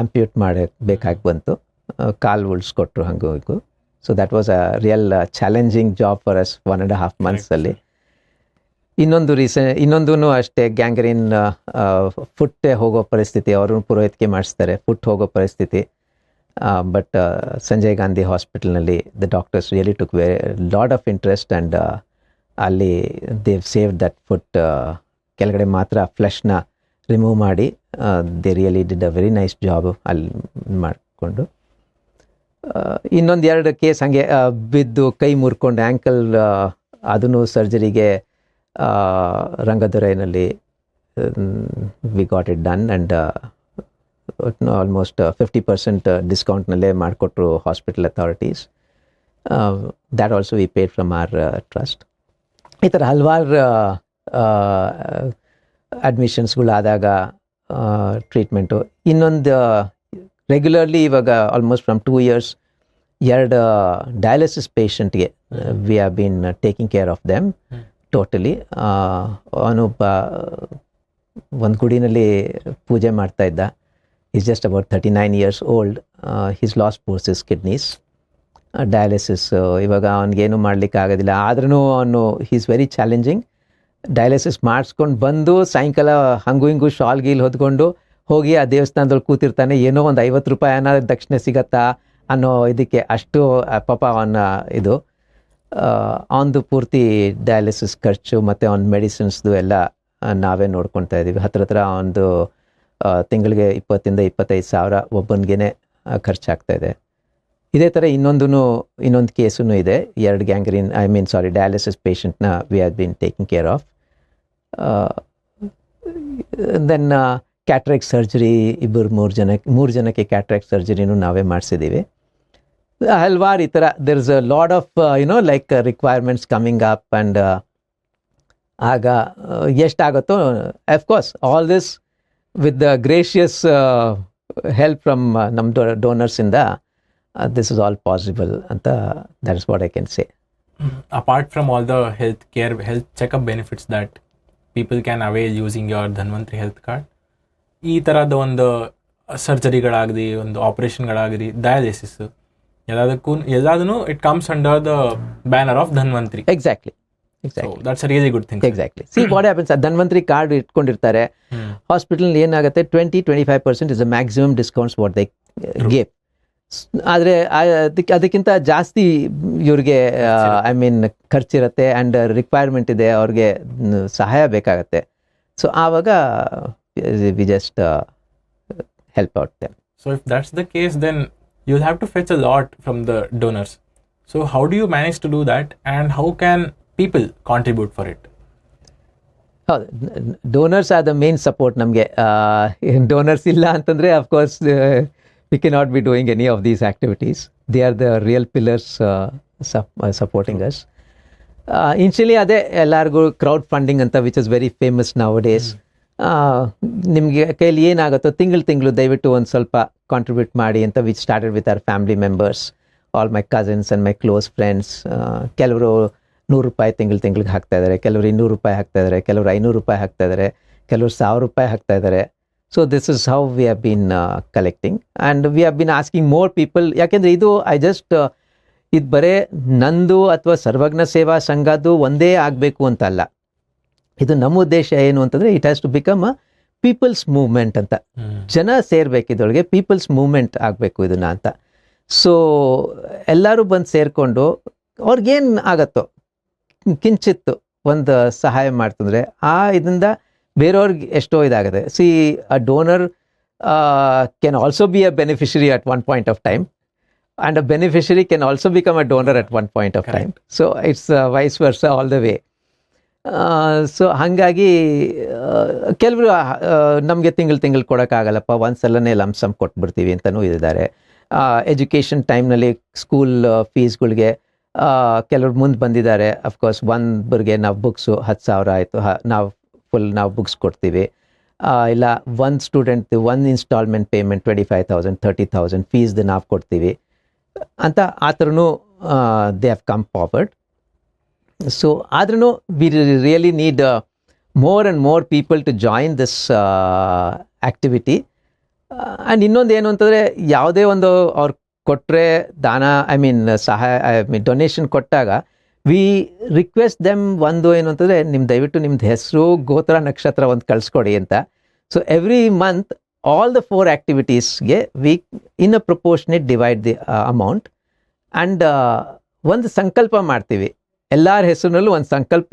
ಆಂಪ್ಯೂಟ್ ಮಾಡಬೇಕಾಗಿ ಬಂತು. ಕಾಲು ಉಳಿಸ್ಕೊಟ್ರು ಹಂಗೂ ಹೀಗೂ. So that was a real challenging job for us 1.5 ಮಂತ್ಸಲ್ಲಿ. ಇನ್ನೊಂದೂ ಅಷ್ಟೇ, ಗ್ಯಾಂಗ್ರೀನ್ ಫುಟ್ ಹೋಗೋ ಪರಿಸ್ಥಿತಿ. ಅವರು ಪುರೋಹಿತಿಕೆ ಮಾಡಿಸ್ತಾರೆ, ಫುಟ್ ಹೋಗೋ ಪರಿಸ್ಥಿತಿ. ಬಟ್ ಸಂಜಯ್ ಗಾಂಧಿ ಹಾಸ್ಪಿಟಲ್ನಲ್ಲಿ the doctors really took lot of interest and ಅಲ್ಲಿ ದೇವ್ ಸೇವ್ ದಟ್ ಫುಟ್. ಕೆಳಗಡೆ ಮಾತ್ರ ಫ್ಲೆಶ್ನ ರಿಮೂವ್ ಮಾಡಿ they really did a very nice job ಅಲ್ಲಿ ಮಾಡಿಕೊಂಡು. ಇನ್ನೊಂದು 2 ಕೇಸ್ ಹಾಗೆ ಬಿದ್ದು ಕೈ ಮುರ್ಕೊಂಡು ಆ್ಯಂಕಲ್, ಅದನ್ನು ಸರ್ಜರಿಗೆ ರಂಗದೊರೈನಲ್ಲಿ we got it done and almost 50% ಡಿಸ್ಕೌಂಟ್ನಲ್ಲೇ ಮಾಡಿಕೊಟ್ರು hospital authorities. That also we paid from our trust. ಈ ಥರ ಹಲವಾರು ಅಡ್ಮಿಷನ್ಸ್ಗಳಾದಾಗ ಟ್ರೀಟ್ಮೆಂಟು. ಇನ್ನೊಂದು ರೆಗ್ಯುಲರ್ಲಿ ಇವಾಗ ಆಲ್ಮೋಸ್ಟ್ ಫ್ರಮ್ 2 years 2 ಡಯಾಲಿಸಿಸ್ ಪೇಷಂಟ್ಗೆ we have been taking care of them totally. ಅವನೊಬ್ಬ ಒಂದು ಗುಡಿನಲ್ಲಿ ಪೂಜೆ ಮಾಡ್ತಾ ಇದ್ದ. Is just about 39 years old. He's lost both his kidneys. Dialysis ಇವಾಗ ಅವ್ನಿಗೇನು ಮಾಡಲಿಕ್ಕೆ ಆಗೋದಿಲ್ಲ. ಆದ್ರೂ ಅವನು ಹೀಸ್ ವೆರಿ ಚಾಲೆಂಜಿಂಗ್. ಡಯಾಲಿಸಿಸ್ ಮಾಡಿಸ್ಕೊಂಡು ಬಂದು ಸಾಯಂಕಾಲ ಹಂಗೂ ಹಿಂಗೂ ಶಾಲ್ ಗೀಲ್ ಹೊದ್ಕೊಂಡು ಹೋಗಿ ಆ ದೇವಸ್ಥಾನದಲ್ಲಿ ಕೂತಿರ್ತಾನೆ. ಏನೋ ಒಂದು 50 ರೂಪಾಯಿ ಏನಾದ್ರು ದಕ್ಷಿಣೆ ಸಿಗತ್ತಾ ಅನ್ನೋ ಇದಕ್ಕೆ ಅಷ್ಟು ಪಾಪ ಅವನ ಇದು ಅವನದು ಪೂರ್ತಿ ಡಯಾಲಿಸಿಸ್ ಖರ್ಚು ಮತ್ತು ಅವ್ನ ಮೆಡಿಸಿನ್ಸ್ದು ಎಲ್ಲ ನಾವೇ ನೋಡ್ಕೊತಾ ಇದ್ದೀವಿ. ಹತ್ರ ಅವನದು ತಿಂಗಳಿಗೆ 20,000-25,000 ಸಾವಿರ ಒಬ್ಬನಿಗೆ ಖರ್ಚಾಗ್ತಾಯಿದೆ. ಇದೇ ಥರ ಇನ್ನೊಂದು ಕೇಸೂ ಇದೆ. 2 ಗ್ಯಾಂಗ್ರೀನ್ ಡಯಾಲಿಸಿಸ್ ಪೇಷಂಟ್ನ we have been taking care of. Then cataract surgery 3 ಜನಕ್ಕೆ ಕ್ಯಾಟ್ರಾಕ್ಟ್ ಸರ್ಜರಿನೂ ನಾವೇ ಮಾಡಿಸಿದ್ದೀವಿ. ಹಲವಾರು ಈ ಥರ there is a lot of like requirements coming up and ಆಗ ಎಷ್ಟಾಗುತ್ತೋ of course all this with the gracious help from ನಮ್ಮ ಡೋನರ್ಸಿಂದ this is all possible ಅಂತ that is what I can say. Apart from all the health checkup benefits that people can avail using your Dhanvantri health card, ಈ ಥರದ ಒಂದು ಸರ್ಜರಿಗಳಾಗಲಿ, ಒಂದು ಆಪರೇಷನ್ಗಳಾಗಲಿ, dialysis ಎಲ್ಲದೂ it comes under the banner of Dhanvantri. Exactly. So that's a really good thing. Exactly. See what happens, Dhanvantri card ಇಟ್ಕೊಂಡಿರ್ತಾರೆ hospital. ಏನಾಗುತ್ತೆ 20-25% is the maximum discounts what they give. ಆದರೆ ಅದಕ್ಕಿಂತ ಜಾಸ್ತಿ ಇವ್ರಿಗೆ ಖರ್ಚಿರುತ್ತೆ ಆ್ಯಂಡ್ ರಿಕ್ವೈರ್ಮೆಂಟ್ ಇದೆ, ಅವ್ರಿಗೆ ಸಹಾಯ ಬೇಕಾಗತ್ತೆ. ಸೊ ಆವಾಗ we just help out them. So if that's the case then you will have to fetch a lot from the donors. So how do you manage to do that and how can people contribute for it? ಹೌದು, donors are the main support ನಮಗೆ. Donors ಇಲ್ಲ ಅಂತಂದರೆ of course we cannot be doing any of these activities. They are the real pillars supporting us. Initially ಅದೇ ಎಲ್ಲರಿಗೂ crowd funding ಅಂತ which is very famous now days. ನಿಮಗೆ ಕೈಲಿ ಏನಾಗುತ್ತೋ ತಿಂಗಳು ದಯವಿಟ್ಟು ಒಂದು ಸ್ವಲ್ಪ ಕಾಂಟ್ರಿಬ್ಯೂಟ್ ಮಾಡಿ ಅಂತ which started with our family members, all my cousins and my close friends. ಕೆಲವರು 100 ರೂಪಾಯಿ ತಿಂಗಳಿಗೆ ಹಾಕ್ತಾ ಇದ್ದಾರೆ, ಕೆಲವರು 200 ರೂಪಾಯಿ ಹಾಕ್ತಾ ಇದ್ದಾರೆ, ಕೆಲವರು 500 ರೂಪಾಯಿ ಹಾಕ್ತಾ ಇದ್ದಾರೆ, ಕೆಲವರು 1000 ರೂಪಾಯಿ ಹಾಕ್ತಾ ಇದ್ದಾರೆ. So this is how we have been collecting and we have been asking more people. ಯಾಕೆಂದರೆ ಇದು ಇದು ಬರೇ ನಂದು ಅಥವಾ ಸರ್ವಜ್ಞ ಸೇವಾ ಸಂಘದ್ದು ಒಂದೇ ಆಗಬೇಕು ಅಂತಲ್ಲ. ಇದು ನಮ್ಮ ಉದ್ದೇಶ ಏನು ಅಂತಂದರೆ it has to become a people's movement ಅಂತ. ಜನ ಸೇರ್ಬೇಕು ಇದರೊಳಗೆ, ಪೀಪಲ್ಸ್ ಮೂವ್ಮೆಂಟ್ ಆಗಬೇಕು ಇದನ್ನ ಅಂತ. ಸೊ ಎಲ್ಲರೂ ಬಂದು ಸೇರಿಕೊಂಡು ಅವ್ರಿಗೇನು ಆಗತ್ತೋ ಕಿಂಚಿತ್ತು ಒಂದು ಸಹಾಯ ಮಾಡ್ತಂದ್ರೆ ಇದರಿಂದ ಬೇರೆಯವ್ರಿಗೆ ಎಷ್ಟೋ ಇದಾಗುತ್ತೆ. C a donor can also be a beneficiary at one point of time and a beneficiary can also become a donor at one point of time. So it's wise ವರ್ಸ ಆಲ್ ದ ವೇ. ಸೊ ಹಾಗಾಗಿ ಕೆಲವರು ನಮಗೆ ತಿಂಗಳು ಕೊಡೋಕ್ಕಾಗಲ್ಲಪ್ಪ, ಒಂದ್ಸಲನೇ lump sum ಕೊಟ್ಬಿಡ್ತೀವಿ ಅಂತಲೂ ಇದ್ದಾರೆ. Education ಟೈಮ್ನಲ್ಲಿ school ಫೀಸ್ಗಳಿಗೆ ಕೆಲವ್ರು ಮುಂದೆ ಬಂದಿದ್ದಾರೆ. ಅಫ್ಕೋರ್ಸ್ ಒಬ್ಬರಿಗೆ ನಾವು ಬುಕ್ಸು 10,000 ಆಯಿತು, ನಾವು ಬುಕ್ಸ್ ಕೊಡ್ತೀವಿ. ಇಲ್ಲ ಒಂದು ಸ್ಟೂಡೆಂಟ್ ಒಂದು ಇನ್ಸ್ಟಾಲ್ಮೆಂಟ್ ಪೇಮೆಂಟ್ 25,000 30,000 ಫೀಸ್ದು ನಾವು ಕೊಡ್ತೀವಿ ಅಂತ ಆ ಥರನೂ they have come forward. So ಆದ್ರೂ we really need more and more people to join this activity. And ಇನ್ನೊಂದು ಏನು ಅಂತಂದರೆ, ಯಾವುದೇ ಒಂದು ಅವ್ರು ಕೊಟ್ಟರೆ ದಾನ ಡೊನೇಷನ್ ಕೊಟ್ಟಾಗ ವಿ ರಿಕ್ವೆಸ್ಟ್ ದೆಮ್ ಒಂದು ಏನು ಅಂತಂದರೆ, ದಯವಿಟ್ಟು ನಿಮ್ದು ಹೆಸರು, ಗೋತ್ರ, ನಕ್ಷತ್ರ ಒಂದು ಕಳಿಸ್ಕೊಡಿ ಅಂತ. So every month all the 4 ಆ್ಯಕ್ಟಿವಿಟೀಸ್ಗೆ we in a proportionate divide the amount and ಒಂದು ಸಂಕಲ್ಪ ಮಾಡ್ತೀವಿ. ಎಲ್ಲರ ಹೆಸರಿನಲ್ಲೂ ಒಂದು ಸಂಕಲ್ಪ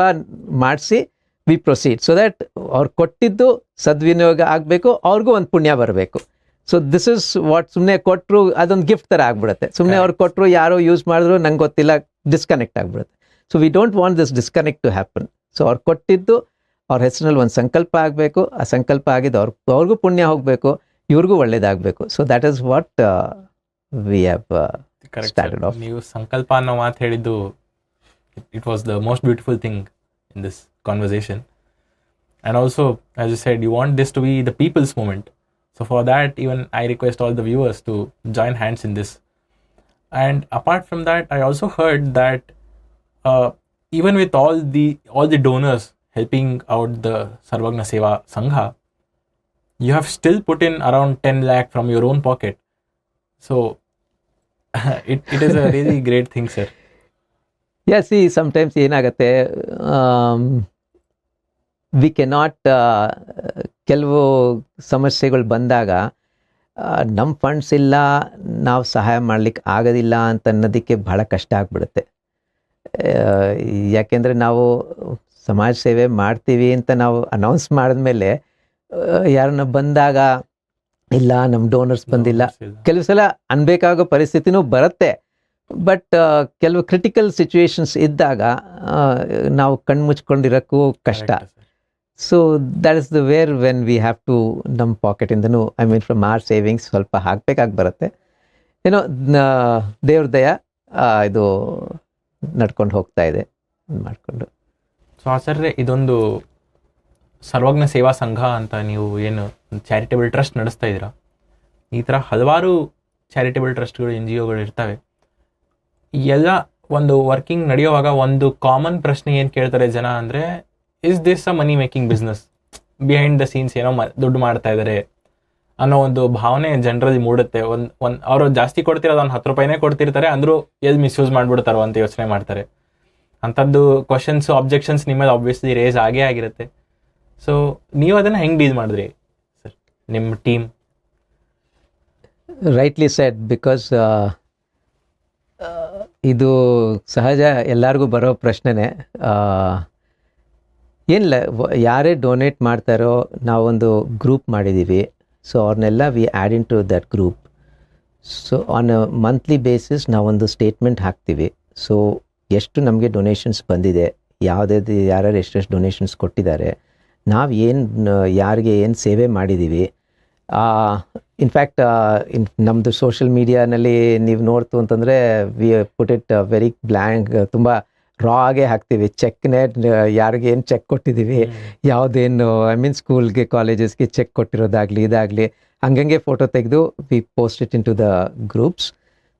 ಮಾಡಿಸಿ ವಿ ಪ್ರೊಸೀಡ್, ಸೊ ದ್ಯಾಟ್ ಅವ್ರು ಕೊಟ್ಟಿದ್ದು ಸದ್ವಿನಿಯೋಗ ಆಗಬೇಕು, ಅವ್ರಿಗೂ ಒಂದು ಪುಣ್ಯ ಬರಬೇಕು. So this is what. ಸುಮ್ಮನೆ ಕೊಟ್ಟರು ಅದೊಂದು ಗಿಫ್ಟ್ ಥರ ಆಗ್ಬಿಡುತ್ತೆ. ಸುಮ್ಮನೆ ಅವ್ರು ಕೊಟ್ಟರು, ಯಾರೋ ಯೂಸ್ ಮಾಡಿದ್ರು, ನಂಗೆ ಗೊತ್ತಿಲ್ಲ, ಡಿಸ್ಕನೆಕ್ಟ್ ಆಗಿಬಿಡುತ್ತೆ. So we don't want this disconnect to happen. So ಅವ್ರು ಕೊಟ್ಟಿದ್ದು ಅವ್ರ ಹೆಸರಿನಲ್ಲಿ ಒಂದು ಸಂಕಲ್ಪ ಆಗಬೇಕು, ಆ ಸಂಕಲ್ಪ ಆಗಿದ್ದು ಅವ್ರಿಗೂ ಪುಣ್ಯ ಹೋಗಬೇಕು, ಇವ್ರಿಗೂ ಒಳ್ಳೇದಾಗಬೇಕು. So that is what we have started off. ನೀವು ಸಂಕಲ್ಪ ಅನ್ನೋ ಮಾತು ಹೇಳಿದ್ದು, it was the most beautiful thing in this conversation. And also, as you said, you want this to be the people's movement. So for that, even I request all the viewers to join hands in this. And apart from that, I also heard that even with all the donors helping out the Sarvagna Seva Sangha, you have still put in around 10 lakh from your own pocket. So it is a really great thing, sir. C sometimes ಏನಾಗುತ್ತೆ, we cannot, ಕೆಲವು ಸಮಸ್ಯೆಗಳು ಬಂದಾಗ ನಮ್ಮ funds ಇಲ್ಲ, ನಾವು ಸಹಾಯ ಮಾಡಲಿಕ್ಕೆ ಆಗೋದಿಲ್ಲ ಅಂತ ಅನ್ನೋದಕ್ಕೆ ಬಹಳ ಕಷ್ಟ ಆಗಿಬಿಡುತ್ತೆ. ಯಾಕೆಂದರೆ ನಾವು ಸಮಾಜ ಸೇವೆ ಮಾಡ್ತೀವಿ ಅಂತ ನಾವು ಅನೌನ್ಸ್ ಮಾಡಿದ್ಮೇಲೆ ಯಾರನ್ನ ಬಂದಾಗ ಇಲ್ಲ ನಮ್ಮ ಡೋನರ್ಸ್ ಬಂದಿಲ್ಲ, ಕೆಲವು ಸಲ ಅನ್ಬೇಕಾಗೋ ಪರಿಸ್ಥಿತಿನೂ ಬರುತ್ತೆ. ಬಟ್ ಕೆಲವು ಕ್ರಿಟಿಕಲ್ ಸಿಚುವೇಶನ್ಸ್ ಇದ್ದಾಗ ನಾವು ಕಣ್ಮುಚ್ಕೊಂಡಿರೋಕ್ಕೂ ಕಷ್ಟ. So that is the where when we have to ನಮ್ಮ ಪಾಕೆಟಿಂದನೂ ಫ್ರಮ್ ಆರ್ ಸೇವಿಂಗ್ಸ್ ಸ್ವಲ್ಪ ಹಾಕಬೇಕಾಗಿ ಬರುತ್ತೆ. ಏನೋ ದೇವ್ರ ದಯ ಇದು ನಡ್ಕೊಂಡು ಹೋಗ್ತಾ ಇದೆ ಮಾಡಿಕೊಂಡು. ಸೊ ಸರ್, ಇದೊಂದು ಸರ್ವಜ್ಞ ಸೇವಾ ಸಂಘ ಅಂತ ನೀವು ಏನು ಚಾರಿಟೇಬಲ್ ಟ್ರಸ್ಟ್ ನಡೆಸ್ತಾ ಇದ್ದೀರಾ, ಈ ಥರ ಹಲವಾರು ಚಾರಿಟೇಬಲ್ ಟ್ರಸ್ಟ್ಗಳು, NGOಗಳು ಇರ್ತವೆ. ಎಲ್ಲ ಒಂದು ವರ್ಕಿಂಗ್ ನಡೆಯುವಾಗ ಒಂದು ಕಾಮನ್ ಪ್ರಶ್ನೆ ಏನು ಕೇಳ್ತಾರೆ ಜನ ಅಂದರೆ, is this a money making business? Behind the scenes ಏನೋ ದುಡ್ಡು ಮಾಡ್ತಾ ಇದ್ದಾರೆ ಅನ್ನೋ ಒಂದು ಭಾವನೆ ಜನರಲ್ಲಿ ಮೂಡುತ್ತೆ. ಅವರು ಜಾಸ್ತಿ ಕೊಡ್ತಿರೋದು ಒಂದು 10 ರೂಪಾಯಿನೇ ಕೊಡ್ತಿರ್ತಾರೆ, ಅಂದರೂ ಎಲ್ಲಿ ಮಿಸ್ಯೂಸ್ ಮಾಡಿಬಿಡ್ತಾರೋ ಅಂತ ಯೋಚನೆ ಮಾಡ್ತಾರೆ. ಅಂಥದ್ದು ಕ್ವಶನ್ಸ್, ಅಬ್ಜೆಕ್ಷನ್ಸ್ ನಿಮ್ಮಲ್ಲಿ ಆಬ್ವಿಯಸ್ಲಿ ರೇಸ್ ಆಗೇ ಆಗಿರುತ್ತೆ. ಸೊ ನೀವು ಅದನ್ನು ಹೆಂಗೆ ಡೀಲ್ ಮಾಡಿದ್ರಿ ಸರ್, ನಿಮ್ಮ ಟೀಮ್? ರೈಟ್ಲಿ ಸೆಡ್, ಬಿಕಾಸ್ ಇದು ಸಹಜ ಎಲ್ಲರಿಗೂ ಬರೋ ಪ್ರಶ್ನೆನೇ. ಏನಿಲ್ಲ, ಯಾರೇ ಡೊನೇಟ್ ಮಾಡ್ತಾರೋ ನಾವೊಂದು ಗ್ರೂಪ್ ಮಾಡಿದ್ದೀವಿ. ಸೊ ಅವ್ರನ್ನೆಲ್ಲ we add in to that group. So on a monthly basis ನಾವೊಂದು ಸ್ಟೇಟ್ಮೆಂಟ್ ಹಾಕ್ತೀವಿ. ಸೊ ಎಷ್ಟು ನಮಗೆ ಡೊನೇಷನ್ಸ್ ಬಂದಿದೆ, ಯಾರ್ಯಾರು ಎಷ್ಟೆಷ್ಟು ಡೊನೇಷನ್ಸ್ ಕೊಟ್ಟಿದ್ದಾರೆ, ನಾವು ಯಾರಿಗೆ ಏನು ಸೇವೆ ಮಾಡಿದ್ದೀವಿ. ಇನ್ಫ್ಯಾಕ್ಟ್ ನಮ್ಮದು ಸೋಷಿಯಲ್ ಮೀಡಿಯಾನಲ್ಲಿ ನೀವು ನೋಡ್ತು ಅಂತಂದರೆ we put it very blank, ತುಂಬ ರಾ ಆಗೇ ಹಾಕ್ತೀವಿ. ಚೆಕ್ನೇ ಯಾರಿಗೆ ಏನು ಚೆಕ್ ಕೊಟ್ಟಿದ್ದೀವಿ, ಯಾವುದೇನು ಸ್ಕೂಲ್ಗೆ ಕಾಲೇಜಸ್ಗೆ ಚೆಕ್ ಕೊಟ್ಟಿರೋದಾಗಲಿ ಇದಾಗಲಿ ಹಂಗಂಗೆ ಫೋಟೋ ತೆಗೆದು we post it in to the groups.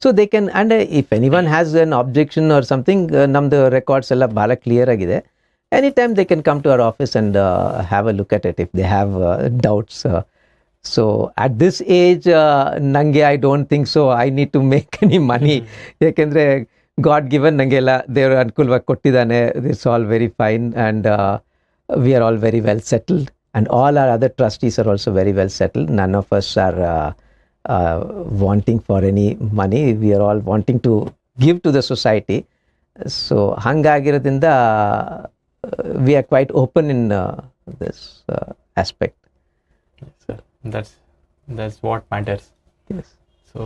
So they can, and if any one has an objection or something, ನಮ್ಮದು ರೆಕಾರ್ಡ್ಸ್ ಎಲ್ಲ ಭಾಳ ಕ್ಲಿಯರ್ ಆಗಿದೆ. Any time they can come to our office and have a look at it if they have doubts. So at this age ನನಗೆ I don't think so I need to make any money. ಯಾಕೆಂದರೆ god given ನನಗೆಲ್ಲ ದೇವರು ಅನುಕೂಲವಾಗಿ ಕೊಟ್ಟಿದ್ದಾನೆ. It's all very fine and we are all very well settled and all our other trustees are also very well settled. None of us are wanting for any money. We are all wanting to give to the society. So ಹಾಗಾಗಿರೋದ್ರಿಂದ we are quite open in this aspect. Sir, that's what matters. Yes. So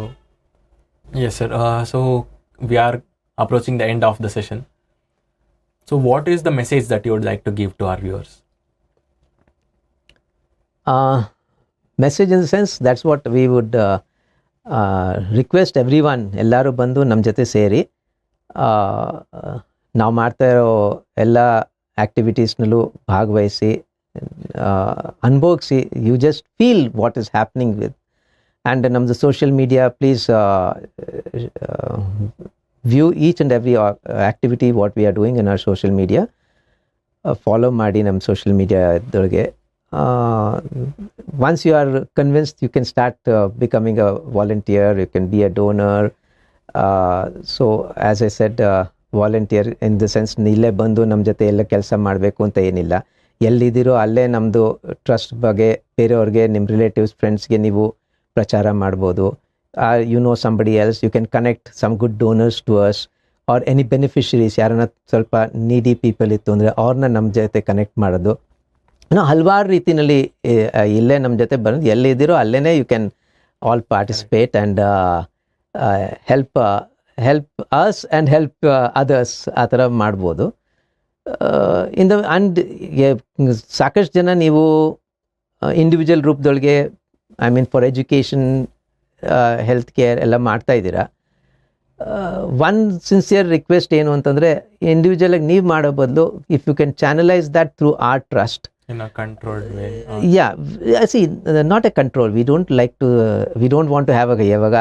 yes sir, so we are approaching the end of the session. So what is the message that you would like to give to our viewers? Message in the sense, that's what we would request everyone, ಎಲ್ಲರೂ ಬಂದು ನಮ್ಮ ಜೊತೆ ಸೇರಿ ನಾವು ಮಾಡ್ತಾ ಇರೋ ಎಲ್ಲ ಆ್ಯಕ್ಟಿವಿಟೀಸ್ನಲ್ಲೂ ಭಾಗವಹಿಸಿ ಅನುಭವಿಸಿ. You just feel what is happening with. And ನಮ್ಮದು social media, please view each and every activity what we are doing in our social media. Follow ಮಾಡಿ ನಮ್ಮ ಸೋಷಿಯಲ್ ಮೀಡಿಯಾದೊಳಗೆ. once you are convinced, you can start becoming a volunteer, you can be a donor. So as I said, volunteer in the sense ಇಲ್ಲೇ ಬಂದು ನಮ್ಮ ಜೊತೆ ಎಲ್ಲ ಕೆಲಸ ಮಾಡಬೇಕು ಅಂತ ಏನಿಲ್ಲ. ಎಲ್ಲಿದ್ದೀರೋ ಅಲ್ಲೇ ನಮ್ಮದು ಟ್ರಸ್ಟ್ ಬಗ್ಗೆ ಬೇರೆಯವ್ರಿಗೆ, ನಿಮ್ಮ ರಿಲೇಟಿವ್ಸ್, ಫ್ರೆಂಡ್ಸ್ಗೆ ನೀವು ಪ್ರಚಾರ ಮಾಡ್ಬೋದು. You know somebody else, you can connect some good donors to us or any beneficiaries. ಯಾರನ್ನ ಸ್ವಲ್ಪ ನೀಡಿ ಪೀಪಲ್ ಇತ್ತು ಅಂದರೆ ಅವ್ರನ್ನ ನಮ್ಮ ಜೊತೆ ಕನೆಕ್ಟ್ ಮಾಡೋದು. ಹಲವಾರು ರೀತಿಯಲ್ಲಿ ಇಲ್ಲೇ ನಮ್ಮ ಜೊತೆ ಬರೋದು. ಎಲ್ಲಿದ್ದೀರೋ ಅಲ್ಲೇ you can all participate and help us and help others. ಆ ಥರ ಮಾಡ್ಬೋದು. ಆ್ಯಂಡ್ ಸಾಕಷ್ಟು ಜನ ನೀವು ಇಂಡಿವಿಜುವಲ್ ರೂಪದೊಳಗೆ, I mean for education, health care ಎಲ್ಲ ಮಾಡ್ತಾ ಇದ್ದೀರಾ. ಒನ್ ಸಿನ್ಸಿಯರ್ ರಿಕ್ವೆಸ್ಟ್ ಏನು ಅಂತಂದರೆ, ಇಂಡಿವಿಜುವಲಾಗಿ ನೀವು ಮಾಡೋ ಬದಲು if you can channelise that through our trust In a controlled way. Yeah, see, not a control. We don't want to have ಇವಾಗ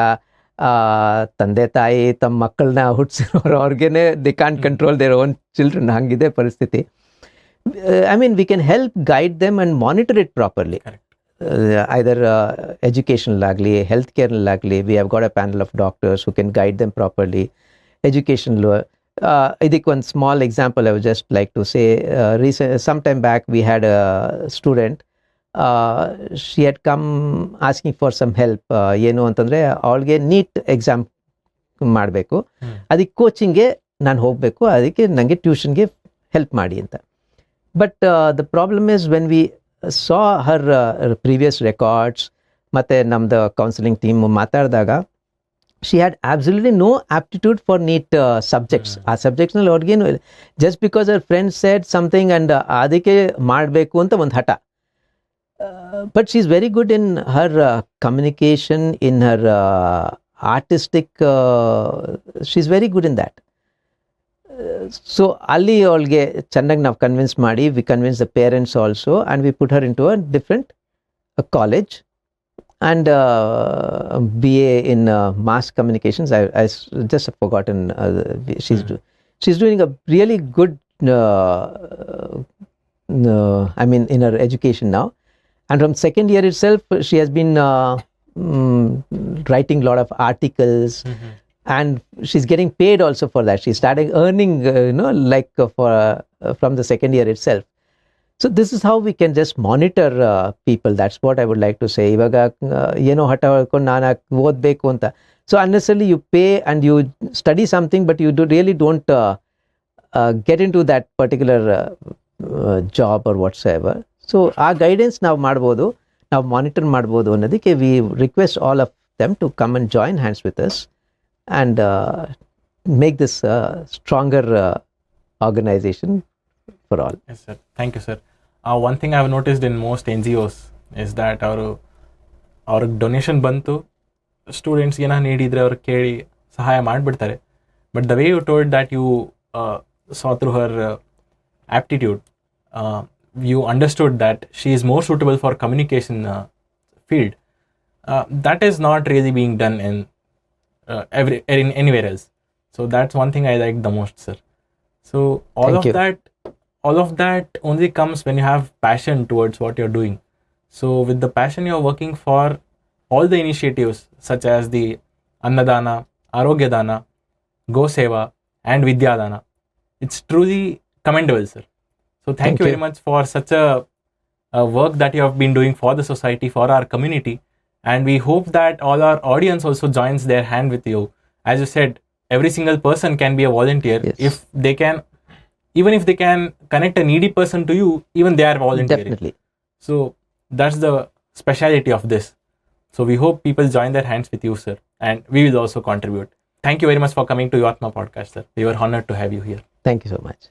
ತಂದೆ ತಾಯಿ ತಮ್ಮ ಮಕ್ಕಳನ್ನ ಹುಟ್ಟಿಸಿರೋರು ಅವ್ರಿಗೇನೆ they can't control their own children. ಹಂಗಿದೆ ಪರಿಸ್ಥಿತಿ. I mean we can help guide them and monitor it properly. Either ಎಜುಕೇಷನಲ್ಲಾಗಲಿ, ಹೆಲ್ತ್ ಕೇರ್ನಲ್ಲಾಗಲಿ, we have got a panel of doctors who can guide them properly. Educational ಇದಕ್ಕೆ ಒಂದು small example I would just like to say. some time back we had a student, she had come asking for some help. ಏನು ಅಂತಂದರೆ ಅವಳಿಗೆ NEET exam ಮಾಡಬೇಕು, ಅದಕ್ಕೆ ಕೋಚಿಂಗ್ಗೆ ನಾನು ಹೋಗಬೇಕು, ಅದಕ್ಕೆ ನನಗೆ ಟ್ಯೂಷನ್ಗೆ ಹೆಲ್ಪ್ ಮಾಡಿ ಅಂತ. But the problem is when we saw Har previous records ಮತ್ತು ನಮ್ಮದು ಕೌನ್ಸಿಲಿಂಗ್ ಟೀಮ್ ಮಾತಾಡಿದಾಗ, she had absolutely no aptitude for NEET subjects. ಆ ಸಬ್ಜೆಕ್ಟ್ಸ್ನಲ್ಲಿ ಅವ್ರಿಗೇನು ಇಲ್ಲ. Just because her friend said something and ಅದಕ್ಕೆ ಮಾಡಬೇಕು ಅಂತ ಒಂದು ಹಠ. But she is very good in her communication, in her artistic, she is very good in that. So ಅಲ್ಲಿ ಅವಳಿಗೆ ಚೆನ್ನಾಗಿ ನಾವು ಕನ್ವಿನ್ಸ್ ಮಾಡಿ, we convince the parents also and we put her in to a different college and BA in mass communications. I just have forgotten. She's doing a really good, I mean, in her education now. And from second year itself, she has been writing a lot of articles, and she's getting paid also for that. She started earning, from the second year itself. So this is how we can just monitor people. That's what I would like to say. ಇವಾಗ ಏನೋ ಹಠ ಹೇಳ್ಕೊಂಡು ನಾನು ಓದಬೇಕು ಅಂತ. So unnecessarily you pay and you study something, but you really don't get into that particular job or whatsoever. So ಆ guidance ನಾವು ಮಾಡ್ಬೋದು, ನಾವು ಮಾನಿಟರ್ ಮಾಡ್ಬೋದು ಅನ್ನೋದಕ್ಕೆ we request all of them to come and join hands with us and make this stronger organization for all. Yes sir, thank you sir. One thing I have noticed in most NGOs is that our donation ಬಂತು, students ಏನೋ ನೀಡಿದರೆ ಅವ್ರು ಕೇಳಿ ಸಹಾಯ ಮಾಡಿಬಿಡ್ತಾರೆ. But the way you told that you saw through her aptitude, you understood that she is more suitable for communication field. That is not really being done in anywhere else. So that's one thing I like the most, sir. So all of that only comes when you have passion towards what you're doing. So with the passion, you're working for all the initiatives such as the Annadana, Arogyadana, Go Seva, and Vidyadana. It's truly commendable, sir. So thank you very much for such a work that you have been doing for the society, for our community. And we hope that all our audience also joins their hand with you. As you said, every single person can be a volunteer. Yes. If they can, even if they can connect a needy person to you, even they are volunteering. Definitely. So that's the speciality of this. So we hope people join their hands with you, sir. And we will also contribute. Thank you very much for coming to Yuvatma podcast, sir. We were honored to have you here. Thank you so much.